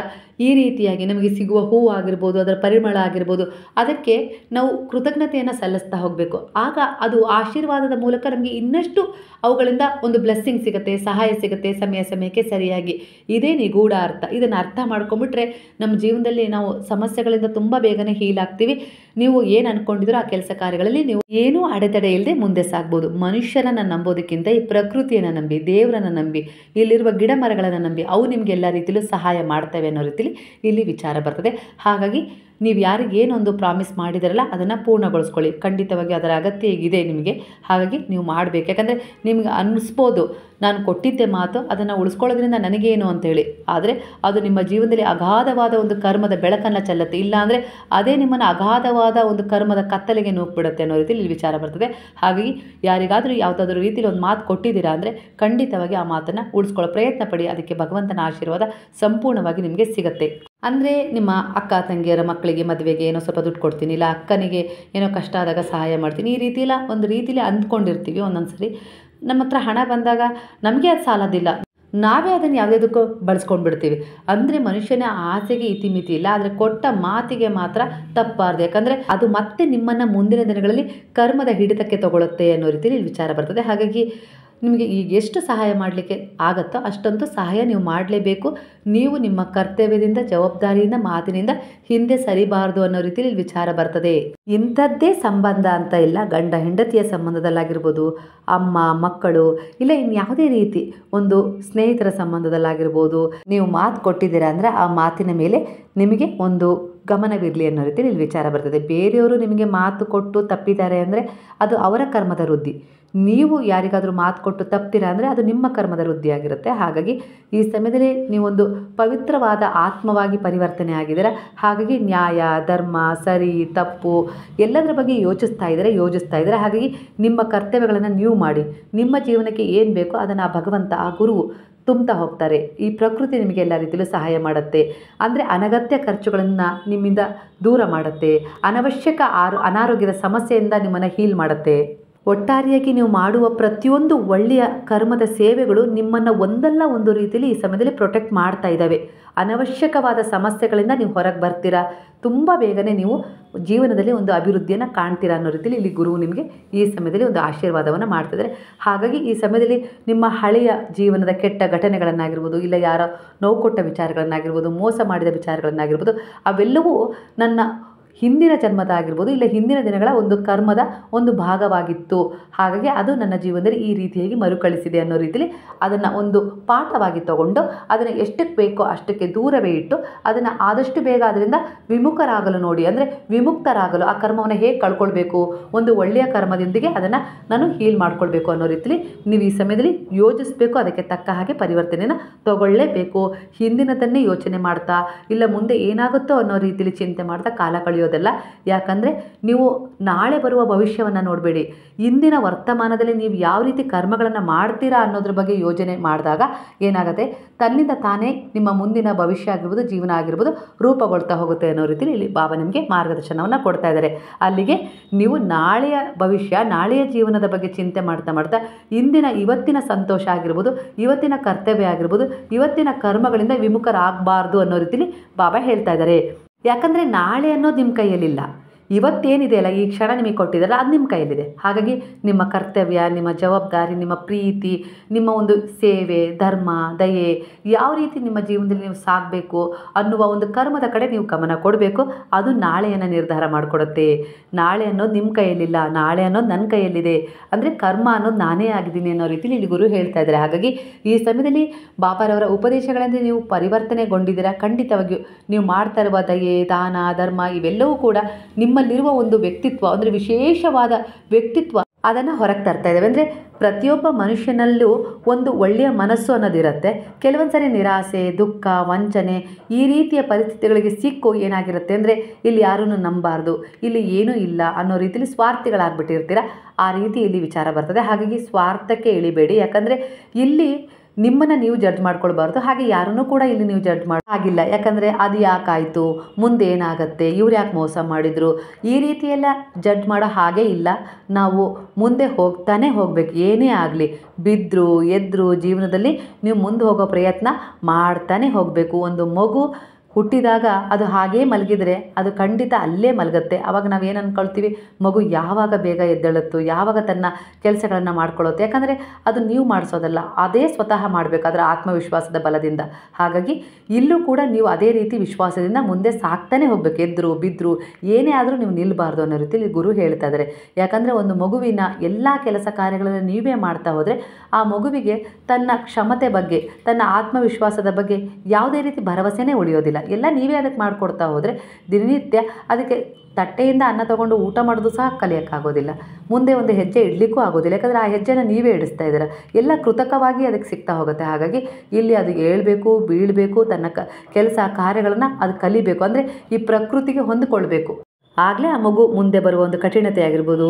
ಈ ರೀತಿಯಾಗಿ ನಮಗೆ ಸಿಗುವ ಹೂವು ಆಗಿರ್ಬೋದು, ಅದರ ಪರಿಮಳ ಆಗಿರ್ಬೋದು, ಅದಕ್ಕೆ ನಾವು ಕೃತಜ್ಞತೆಯನ್ನು ಸಲ್ಲಿಸ್ತಾ ಹೋಗಬೇಕು. ಆಗ ಅದು ಆಶೀರ್ವಾದದ ಮೂಲಕ ನಮಗೆ ಇನ್ನಷ್ಟು ಅವುಗಳಿಂದ ಒಂದು ಬ್ಲೆಸ್ಸಿಂಗ್ ಸಿಗುತ್ತೆ, ಸಹಾಯ ಸಿಗುತ್ತೆ ಸಮಯಕ್ಕೆ ಸರಿಯಾಗಿ. ಇದೇ ನಿಗೂಢ ಅರ್ಥ. ಇದನ್ನು ಅರ್ಥ ಮಾಡ್ಕೊಂಬಿಟ್ರೆ ನಮ್ಮ ಜೀವನದಲ್ಲಿ ನಾವು ಸಮಸ್ಯೆಗಳಿಂದ ತುಂಬ ಬೇಗನೆ ಹೀಲ್ ಆಗ್ತೀವಿ. ನೀವು ಏನು ಅಂದ್ಕೊಂಡಿದ್ರೋ ಆ ಕೆಲಸ ಕಾರ್ಯಗಳಲ್ಲಿ ನೀವು ಏನೂ ಅಡೆತಡೆ ಇಲ್ಲದೆ ಮುಂದೆ ಸಾಗ್ಬೋದು. ಮನುಷ್ಯರನ್ನು ನಂಬೋದಕ್ಕಿಂತ ಈ ಪ್ರಕೃತಿಯನ್ನು ನಂಬಿ, ದೇವರನ್ನು ನಂಬಿ, ಇಲ್ಲಿರುವ ಗಿಡ ಮರಗಳನ್ನು ನಂಬಿ, ಅವು ನಿಮಗೆ ಎಲ್ಲ ರೀತಿಯಲ್ಲೂ ಸಹಾಯ ಮಾಡ್ತವೆ ಅನ್ನೋ ರೀತಿಯಲ್ಲಿ ಇಲ್ಲಿ ವಿಚಾರ ಬರ್ತದೆ. ಹಾಗಾಗಿ ನೀವು ಯಾರಿಗೇನೊಂದು ಪ್ರಾಮಿಸ್ ಮಾಡಿದಾರಲ್ಲ ಅದನ್ನು ಪೂರ್ಣಗೊಳಿಸ್ಕೊಳ್ಳಿ. ಖಂಡಿತವಾಗಿ ಅದರ ಅಗತ್ಯ ಇದೆ ನಿಮಗೆ. ಹಾಗಾಗಿ ನೀವು ಮಾಡಬೇಕು. ಯಾಕಂದರೆ ನಿಮ್ಗೆ ಅನ್ನಿಸ್ಬೋದು ನಾನು ಕೊಟ್ಟಿದ್ದೆ ಮಾತು ಅದನ್ನು ಉಳಿಸ್ಕೊಳ್ಳೋದ್ರಿಂದ ನನಗೇನು ಅಂತೇಳಿ. ಆದರೆ ಅದು ನಿಮ್ಮ ಜೀವನದಲ್ಲಿ ಅಗಾಧವಾದ ಒಂದು ಕರ್ಮದ ಬೆಳಕನ್ನು ಚೆಲ್ಲುತ್ತೆ. ಇಲ್ಲಾಂದರೆ ಅದೇ ನಿಮ್ಮನ್ನು ಅಗಾಧವಾದ ಒಂದು ಕರ್ಮದ ಕತ್ತಲೆಗೆ ನೂಕ್ಬಿಡುತ್ತೆ ಅನ್ನೋ ರೀತಿಯಲ್ಲಿ ಇಲ್ಲಿ ವಿಚಾರ ಬರ್ತದೆ. ಹಾಗಾಗಿ ಯಾರಿಗಾದರೂ ಯಾವುದಾದ್ರೂ ರೀತಿಯಲ್ಲಿ ಒಂದು ಮಾತು ಕೊಟ್ಟಿದ್ದೀರಾ ಅಂದರೆ ಖಂಡಿತವಾಗಿ ಆ ಮಾತನ್ನು ಉಳಿಸ್ಕೊಳ್ಳೋ ಪ್ರಯತ್ನ ಪಡಿ. ಅದಕ್ಕೆ ಭಗವಂತನ ಆಶೀರ್ವಾದ ಸಂಪೂರ್ಣವಾಗಿ ನಿಮಗೆ ಸಿಗುತ್ತೆ. ಅಂದರೆ ನಿಮ್ಮ ಅಕ್ಕ ತಂಗಿಯರ ಮಕ್ಕಳಿಗೆ ಮದುವೆಗೆ ಏನೋ ಸ್ವಲ್ಪ ದುಡ್ಡು ಕೊಡ್ತೀನಿ, ಇಲ್ಲ ಅಕ್ಕನಿಗೆ ಏನೋ ಕಷ್ಟ ಆದಾಗ ಸಹಾಯ ಮಾಡ್ತೀನಿ, ಈ ರೀತಿ ಎಲ್ಲ ಒಂದು ರೀತಿಯಲ್ಲಿ ಅಂದ್ಕೊಂಡಿರ್ತೀವಿ. ಒಂದೊಂದು ಸರಿ ನಮ್ಮ ಹತ್ರ ಹಣ ಬಂದಾಗ ನಮಗೆ ಅದು ಸಾಲೋದಿಲ್ಲ, ನಾವೇ ಅದನ್ನು ಯಾವುದಕ್ಕೂ ಬಳಸ್ಕೊಂಡ್ಬಿಡ್ತೀವಿ. ಅಂದರೆ ಮನುಷ್ಯನ ಆಸೆಗೆ ಇತಿಮಿತಿ ಇಲ್ಲ, ಆದರೆ ಕೊಟ್ಟ ಮಾತಿಗೆ ಮಾತ್ರ ತಪ್ಪಬಾರ್ದು. ಯಾಕಂದರೆ ಅದು ಮತ್ತೆ ನಿಮ್ಮನ್ನು ಮುಂದಿನ ದಿನಗಳಲ್ಲಿ ಕರ್ಮದ ಹಿಡಿತಕ್ಕೆ ತಗೊಳುತ್ತೆ ಅನ್ನೋ ರೀತಿಯಲ್ಲಿ ವಿಚಾರ ಬರ್ತದೆ. ಹಾಗಾಗಿ ನಿಮಗೆ ಈಗ ಎಷ್ಟು ಸಹಾಯ ಮಾಡಲಿಕ್ಕೆ ಆಗುತ್ತೋ ಅಷ್ಟೊಂದು ಸಹಾಯ ನೀವು ಮಾಡಲೇಬೇಕು. ನೀವು ನಿಮ್ಮ ಕರ್ತವ್ಯದಿಂದ, ಜವಾಬ್ದಾರಿಯಿಂದ, ಮಾತಿನಿಂದ ಹಿಂದೆ ಸರಿಬಾರ್ದು ಅನ್ನೋ ರೀತಿಯಲ್ಲಿ ವಿಚಾರ ಬರ್ತದೆ. ಇಂಥದ್ದೇ ಸಂಬಂಧ ಅಂತ ಇಲ್ಲ, ಗಂಡ ಹೆಂಡತಿಯ ಸಂಬಂಧದಲ್ಲಾಗಿರ್ಬೋದು, ಅಮ್ಮ ಮಕ್ಕಳು, ಇಲ್ಲ ಇನ್ಯಾವುದೇ ರೀತಿ ಒಂದು ಸ್ನೇಹಿತರ ಸಂಬಂಧದಲ್ಲಾಗಿರ್ಬೋದು, ನೀವು ಮಾತು ಕೊಟ್ಟಿದ್ದೀರಾ ಅಂದರೆ ಆ ಮಾತಿನ ಮೇಲೆ ನಿಮಗೆ ಒಂದು ಗಮನವಿರಲಿ ಅನ್ನೋ ರೀತಿಯಲ್ಲಿ ಇಲ್ಲಿ ವಿಚಾರ ಬರ್ತದೆ. ಬೇರೆಯವರು ನಿಮಗೆ ಮಾತು ಕೊಟ್ಟು ತಪ್ಪಿದ್ದಾರೆ ಅಂದರೆ ಅದು ಅವರ ಕರ್ಮದ ವೃದ್ಧಿ. ನೀವು ಯಾರಿಗಾದರೂ ಮಾತು ಕೊಟ್ಟು ತಪ್ತೀರಾ ಅಂದರೆ ಅದು ನಿಮ್ಮ ಕರ್ಮದ ವೃದ್ಧಿಯಾಗಿರುತ್ತೆ. ಹಾಗಾಗಿ ಈ ಸಮಯದಲ್ಲಿ ನೀವೊಂದು ಪವಿತ್ರವಾದ ಆತ್ಮವಾಗಿ ಪರಿವರ್ತನೆ ಆಗಿದ್ದೀರಾ. ಹಾಗಾಗಿ ನ್ಯಾಯ, ಧರ್ಮ, ಸರಿ, ತಪ್ಪು ಎಲ್ಲದರ ಬಗ್ಗೆ ಯೋಚಿಸ್ತಾ ಇದ್ದಾರೆ. ಹಾಗಾಗಿ ನಿಮ್ಮ ಕರ್ತವ್ಯಗಳನ್ನು ನೀವು ಮಾಡಿ, ನಿಮ್ಮ ಜೀವನಕ್ಕೆ ಏನು ಬೇಕೋ ಅದನ್ನು ಆ ಭಗವಂತ, ಆ ಗುರು ತುಂಬ್ತಾ ಹೋಗ್ತಾರೆ. ಈ ಪ್ರಕೃತಿ ನಿಮಗೆ ಎಲ್ಲ ರೀತಿಯಲ್ಲೂ ಸಹಾಯ ಮಾಡುತ್ತೆ. ಅಂದರೆ ಅನಗತ್ಯ ಖರ್ಚುಗಳನ್ನು ನಿಮ್ಮಿಂದ ದೂರ ಮಾಡುತ್ತೆ. ಅನವಶ್ಯಕ ಅನಾರೋಗ್ಯದ ಸಮಸ್ಯೆಯಿಂದ ನಿಮ್ಮನ್ನು ಹೀಲ್ ಮಾಡುತ್ತೆ. ಒಟ್ಟಾರೆಯಾಗಿ ನೀವು ಮಾಡುವ ಪ್ರತಿಯೊಂದು ಒಳ್ಳೆಯ ಕರ್ಮದ ಸೇವೆಗಳು ನಿಮ್ಮನ್ನು ಒಂದಲ್ಲ ಒಂದು ರೀತಿಯಲ್ಲಿ ಈ ಸಮಯದಲ್ಲಿ ಪ್ರೊಟೆಕ್ಟ್ ಮಾಡ್ತಾ ಇದ್ದಾವೆ. ಅನವಶ್ಯಕವಾದ ಸಮಸ್ಯೆಗಳಿಂದ ನೀವು ಹೊರಗೆ ಬರ್ತೀರಾ. ತುಂಬ ಬೇಗನೆ ನೀವು ಜೀವನದಲ್ಲಿ ಒಂದು ಅಭಿವೃದ್ಧಿಯನ್ನು ಕಾಣ್ತೀರಾ ಅನ್ನೋ ರೀತಿಯಲ್ಲಿ ಇಲ್ಲಿ ಗುರು ನಿಮಗೆ ಈ ಸಮಯದಲ್ಲಿ ಒಂದು ಆಶೀರ್ವಾದವನ್ನು ಮಾಡ್ತಿದ್ದಾರೆ. ಹಾಗಾಗಿ ಈ ಸಮಯದಲ್ಲಿ ನಿಮ್ಮ ಹಳೆಯ ಜೀವನದ ಕೆಟ್ಟ ಘಟನೆಗಳನ್ನಾಗಿರ್ಬೋದು, ಇಲ್ಲ ಯಾರೋ ನೋವು ಕೊಟ್ಟ ವಿಚಾರಗಳನ್ನಾಗಿರ್ಬೋದು, ಮೋಸ ಮಾಡಿದ ವಿಚಾರಗಳನ್ನಾಗಿರ್ಬೋದು, ಅವೆಲ್ಲವೂ ನನ್ನ ಹಿಂದಿನ ಜನ್ಮದಾಗಿರ್ಬೋದು, ಇಲ್ಲ ಹಿಂದಿನ ದಿನಗಳ ಒಂದು ಕರ್ಮದ ಒಂದು ಭಾಗವಾಗಿತ್ತು. ಹಾಗಾಗಿ ಅದು ನನ್ನ ಜೀವನದಲ್ಲಿ ಈ ರೀತಿಯಾಗಿ ಮರುಕಳಿಸಿದೆ ಅನ್ನೋ ರೀತಿಯಲ್ಲಿ ಅದನ್ನು ಒಂದು ಪಾಠವಾಗಿ ತಗೊಂಡು ಅದನ್ನು ಎಷ್ಟಕ್ಕೆ ಬೇಕೋ ಅಷ್ಟಕ್ಕೆ ದೂರವೇ ಇಟ್ಟು ಅದನ್ನು ಆದಷ್ಟು ಬೇಗ ಅದರಿಂದ ವಿಮುಖರಾಗಲು ನೋಡಿ. ಅಂದರೆ ವಿಮುಕ್ತರಾಗಲು, ಆ ಕರ್ಮವನ್ನು ಹೇಗೆ ಕಳ್ಕೊಳ್ಬೇಕು, ಒಂದು ಒಳ್ಳೆಯ ಕರ್ಮದೊಂದಿಗೆ ಅದನ್ನು ನಾನು ಹೀಲ್ ಮಾಡ್ಕೊಳ್ಬೇಕು ಅನ್ನೋ ರೀತಿಯಲ್ಲಿ ನೀವು ಈ ಸಮಯದಲ್ಲಿ ಯೋಚಿಸಬೇಕು. ಅದಕ್ಕೆ ತಕ್ಕ ಹಾಗೆ ಪರಿವರ್ತನೆಯನ್ನು ತಗೊಳ್ಳೇಬೇಕು. ಹಿಂದಿನದನ್ನೇ ಯೋಚನೆ ಮಾಡ್ತಾ, ಇಲ್ಲ ಮುಂದೆ ಏನಾಗುತ್ತೋ ಅನ್ನೋ ರೀತಿಯಲ್ಲಿ ಚಿಂತೆ ಮಾಡ್ತಾ ಕಾಲ ಕಳೆಯೋದಲ್ಲ. ಯಾಕಂದರೆ ನೀವು ನಾಳೆ ಬರುವ ಭವಿಷ್ಯವನ್ನು ನೋಡಬೇಡಿ, ಇಂದಿನ ವರ್ತಮಾನದಲ್ಲಿ ನೀವು ಯಾವ ರೀತಿ ಕರ್ಮಗಳನ್ನು ಮಾಡ್ತೀರಾ ಅನ್ನೋದ್ರ ಬಗ್ಗೆ ಯೋಜನೆ ಮಾಡಿದಾಗ ಏನಾಗುತ್ತೆ, ತನ್ನಿಂದ ತಾನೇ ನಿಮ್ಮ ಮುಂದಿನ ಭವಿಷ್ಯ ಆಗಿರ್ಬೋದು, ಜೀವನ ಆಗಿರ್ಬೋದು ರೂಪುಗೊಳ್ತಾ ಹೋಗುತ್ತೆ ಅನ್ನೋ ರೀತಿಯಲ್ಲಿ ಇಲ್ಲಿ ಬಾಬಾ ನಿಮಗೆ ಮಾರ್ಗದರ್ಶನವನ್ನು ಕೊಡ್ತಾ ಇದ್ದಾರೆ. ಅಲ್ಲಿಗೆ ನೀವು ನಾಳೆಯ ಭವಿಷ್ಯ, ನಾಳೆಯ ಜೀವನದ ಬಗ್ಗೆ ಚಿಂತೆ ಮಾಡ್ತಾ ಇವತ್ತಿನ ಸಂತೋಷ ಆಗಿರ್ಬೋದು, ಇವತ್ತಿನ ಕರ್ತವ್ಯ ಆಗಿರ್ಬೋದು, ಇವತ್ತಿನ ಕರ್ಮಗಳಿಂದ ವಿಮುಖರಾಗಬಾರ್ದು ಅನ್ನೋ ರೀತಿಯಲ್ಲಿ ಬಾಬಾ ಹೇಳ್ತಾ ಇದ್ದಾರೆ. ಯಾಕಂದರೆ ನಾಳೆ ಅನ್ನೋದು ನಿಮ್ಮ ಕೈಯಲ್ಲಿಲ್ಲ, ಇವತ್ತೇನಿದೆಯಲ್ಲ ಈ ಕ್ಷಣ ನಿಮಗೆ ಕೊಟ್ಟಿದ್ದಲ್ಲ ಅದು ನಿಮ್ಮ ಕೈಯಲ್ಲಿದೆ. ಹಾಗಾಗಿ ನಿಮ್ಮ ಕರ್ತವ್ಯ, ನಿಮ್ಮ ಜವಾಬ್ದಾರಿ, ನಿಮ್ಮ ಪ್ರೀತಿ, ನಿಮ್ಮ ಒಂದು ಸೇವೆ, ಧರ್ಮ, ದಯೆ, ಯಾವ ರೀತಿ ನಿಮ್ಮ ಜೀವನದಲ್ಲಿ ನೀವು ಸಾಗಬೇಕು ಅನ್ನುವ ಒಂದು ಕರ್ಮದ ಕಡೆ ನೀವು ಗಮನ ಕೊಡಬೇಕು. ಅದು ನಾಳೆಯನ್ನು ನಿರ್ಧಾರ ಮಾಡಿಕೊಡುತ್ತೆ. ನಾಳೆ ಅನ್ನೋದು ನಿಮ್ಮ ಕೈಯಲ್ಲಿಲ್ಲ, ನಾಳೆ ಅನ್ನೋದು ನನ್ನ ಕೈಯಲ್ಲಿದೆ. ಅಂದರೆ ಕರ್ಮ ಅನ್ನೋದು ನಾನೇ ಆಗಿದ್ದೀನಿ ಅನ್ನೋ ರೀತಿಯಲ್ಲಿ ಇಲ್ಲಿ ಗುರು ಹೇಳ್ತಾ ಇದ್ದಾರೆ. ಹಾಗಾಗಿ ಈ ಸಮಯದಲ್ಲಿ ಬಾಬಾರವರ ಉಪದೇಶಗಳಿಂದ ನೀವು ಪರಿವರ್ತನೆಗೊಂಡಿದ್ದೀರಾ. ಖಂಡಿತವಾಗಿಯೂ ನೀವು ಮಾಡ್ತಾ ಇರುವ ದಯೆ, ದಾನ, ಧರ್ಮ ಇವೆಲ್ಲವೂ ಕೂಡ ನಿಮ್ಮಲ್ಲಿರುವ ಒಂದು ವ್ಯಕ್ತಿತ್ವ, ಅಂದರೆ ವಿಶೇಷವಾದ ವ್ಯಕ್ತಿತ್ವ, ಅದನ್ನು ಹೊರಗೆ ತರ್ತಾ ಇದ್ದೇವೆ. ಅಂದರೆ ಪ್ರತಿಯೊಬ್ಬ ಮನುಷ್ಯನಲ್ಲೂ ಒಂದು ಒಳ್ಳೆಯ ಮನಸ್ಸು ಅನ್ನೋದಿರುತ್ತೆ. ಕೆಲವೊಂದು ಸರಿ ನಿರಾಸೆ, ದುಃಖ, ವಂಚನೆ ಈ ರೀತಿಯ ಪರಿಸ್ಥಿತಿಗಳಿಗೆ ಸಿಕ್ಕು ಏನಾಗಿರುತ್ತೆ ಅಂದರೆ ಇಲ್ಲಿ ಯಾರನ್ನು ನಂಬಾರ್ದು, ಇಲ್ಲಿ ಏನೂ ಇಲ್ಲ ಅನ್ನೋ ರೀತಿಯಲ್ಲಿ ಸ್ವಾರ್ಥಿಗಳಾಗ್ಬಿಟ್ಟಿರ್ತೀರ. ಆ ರೀತಿ ಇಲ್ಲಿ ವಿಚಾರ ಬರ್ತದೆ. ಹಾಗಾಗಿ ಸ್ವಾರ್ಥಕ್ಕೆ ಇಳಿಬೇಡಿ. ಯಾಕಂದರೆ ಇಲ್ಲಿ ನಿಮ್ಮನ್ನು ನೀವು ಜಡ್ಜ್ ಮಾಡ್ಕೊಳ್ಬಾರ್ದು, ಹಾಗೆ ಯಾರನ್ನೂ ಕೂಡ ಇಲ್ಲಿ ನೀವು ಜಡ್ಜ್ ಆಗಿಲ್ಲ. ಯಾಕಂದರೆ ಅದು ಯಾಕಾಯಿತು, ಮುಂದೆ ಏನಾಗುತ್ತೆ, ಇವ್ರು ಯಾಕೆ ಮೋಸ ಮಾಡಿದರು, ಈ ರೀತಿಯೆಲ್ಲ ಜಡ್ಜ್ ಮಾಡೋ ಹಾಗೆ ಇಲ್ಲ. ನಾವು ಮುಂದೆ ಹೋಗ್ತಾನೆ ಹೋಗಬೇಕು. ಏನೇ ಆಗಲಿ, ಬಿದ್ದರು ಎದ್ದರು ಜೀವನದಲ್ಲಿ ನೀವು ಮುಂದೆ ಹೋಗೋ ಪ್ರಯತ್ನ ಮಾಡ್ತಾನೆ ಹೋಗಬೇಕು. ಒಂದು ಮಗು ಹುಟ್ಟಿದಾಗ ಅದು ಹಾಗೇ ಮಲಗಿದರೆ ಅದು ಖಂಡಿತ ಅಲ್ಲೇ ಮಲಗುತ್ತೆ. ಆವಾಗ ನಾವು ಏನು ಅಂದ್ಕೊಳ್ತೀವಿ, ಮಗು ಯಾವಾಗ ಬೇಗ ಎದ್ದೇಳುತ್ತೋ, ಯಾವಾಗ ತನ್ನ ಕೆಲಸಗಳನ್ನು ಮಾಡ್ಕೊಳ್ಳುತ್ತೆ. ಯಾಕಂದರೆ ಅದು ನೀವು ಮಾಡಿಸೋದಲ್ಲ, ಅದೇ ಸ್ವತಃ ಮಾಡಬೇಕು ಅದರ ಆತ್ಮವಿಶ್ವಾಸದ ಬಲದಿಂದ. ಹಾಗಾಗಿ ಇಲ್ಲೂ ಕೂಡ ನೀವು ಅದೇ ರೀತಿ ವಿಶ್ವಾಸದಿಂದ ಮುಂದೆ ಸಾಕ್ತಾನೆ ಹೋಗಬೇಕು. ಎದ್ದರು ಬಿದ್ದರು ಏನೇ ಆದರೂ ನೀವು ನಿಲ್ಲಬಾರ್ದು ಅನ್ನೋ ರೀತಿಯಲ್ಲಿ ಗುರು ಹೇಳ್ತಾ ಇದ್ದಾರೆ. ಯಾಕಂದರೆ ಒಂದು ಮಗುವಿನ ಎಲ್ಲ ಕೆಲಸ ಕಾರ್ಯಗಳನ್ನು ನೀವೇ ಮಾಡ್ತಾ ಹೋದರೆ ಆ ಮಗುವಿಗೆ ತನ್ನ ಕ್ಷಮತೆ ಬಗ್ಗೆ, ತನ್ನ ಆತ್ಮವಿಶ್ವಾಸದ ಬಗ್ಗೆ ಯಾವುದೇ ರೀತಿ ಭರವಸೆನೇ ಉಳಿಯೋದಿಲ್ಲ. ಎಲ್ಲ ನೀವೇ ಅದಕ್ಕೆ ಮಾಡಿಕೊಡ್ತಾ ಹೋದರೆ ದಿನನಿತ್ಯ ಅದಕ್ಕೆ ತಟ್ಟೆಯಿಂದ ಅನ್ನ ತಗೊಂಡು ಊಟ ಮಾಡೋದು ಸಹ ಕಲಿಯೋಕ್ಕಾಗೋದಿಲ್ಲ. ಮುಂದೆ ಒಂದು ಹೆಜ್ಜೆ ಇಡಲಿಕ್ಕೂ ಆಗೋದಿಲ್ಲ. ಯಾಕಂದರೆ ಆ ಹೆಜ್ಜೆನ ನೀವೇ ಇಡಿಸ್ತಾ ಇದ್ದೀರ. ಎಲ್ಲ ಕೃತಕವಾಗಿ ಅದಕ್ಕೆ ಸಿಗ್ತಾ ಹೋಗುತ್ತೆ. ಹಾಗಾಗಿ ಇಲ್ಲಿ ಅದು ಏಳಬೇಕು, ಬೀಳಬೇಕು, ತನ್ನ ಕೆಲಸ ಕಾರ್ಯಗಳನ್ನು ಅದು ಕಲಿಬೇಕು. ಅಂದರೆ ಈ ಪ್ರಕೃತಿಗೆ ಹೊಂದಿಕೊಳ್ಬೇಕು. ಆಗಲೇ ಆ ಮಗು ಮುಂದೆ ಬರುವ ಒಂದು ಕಠಿಣತೆ ಆಗಿರ್ಬೋದು,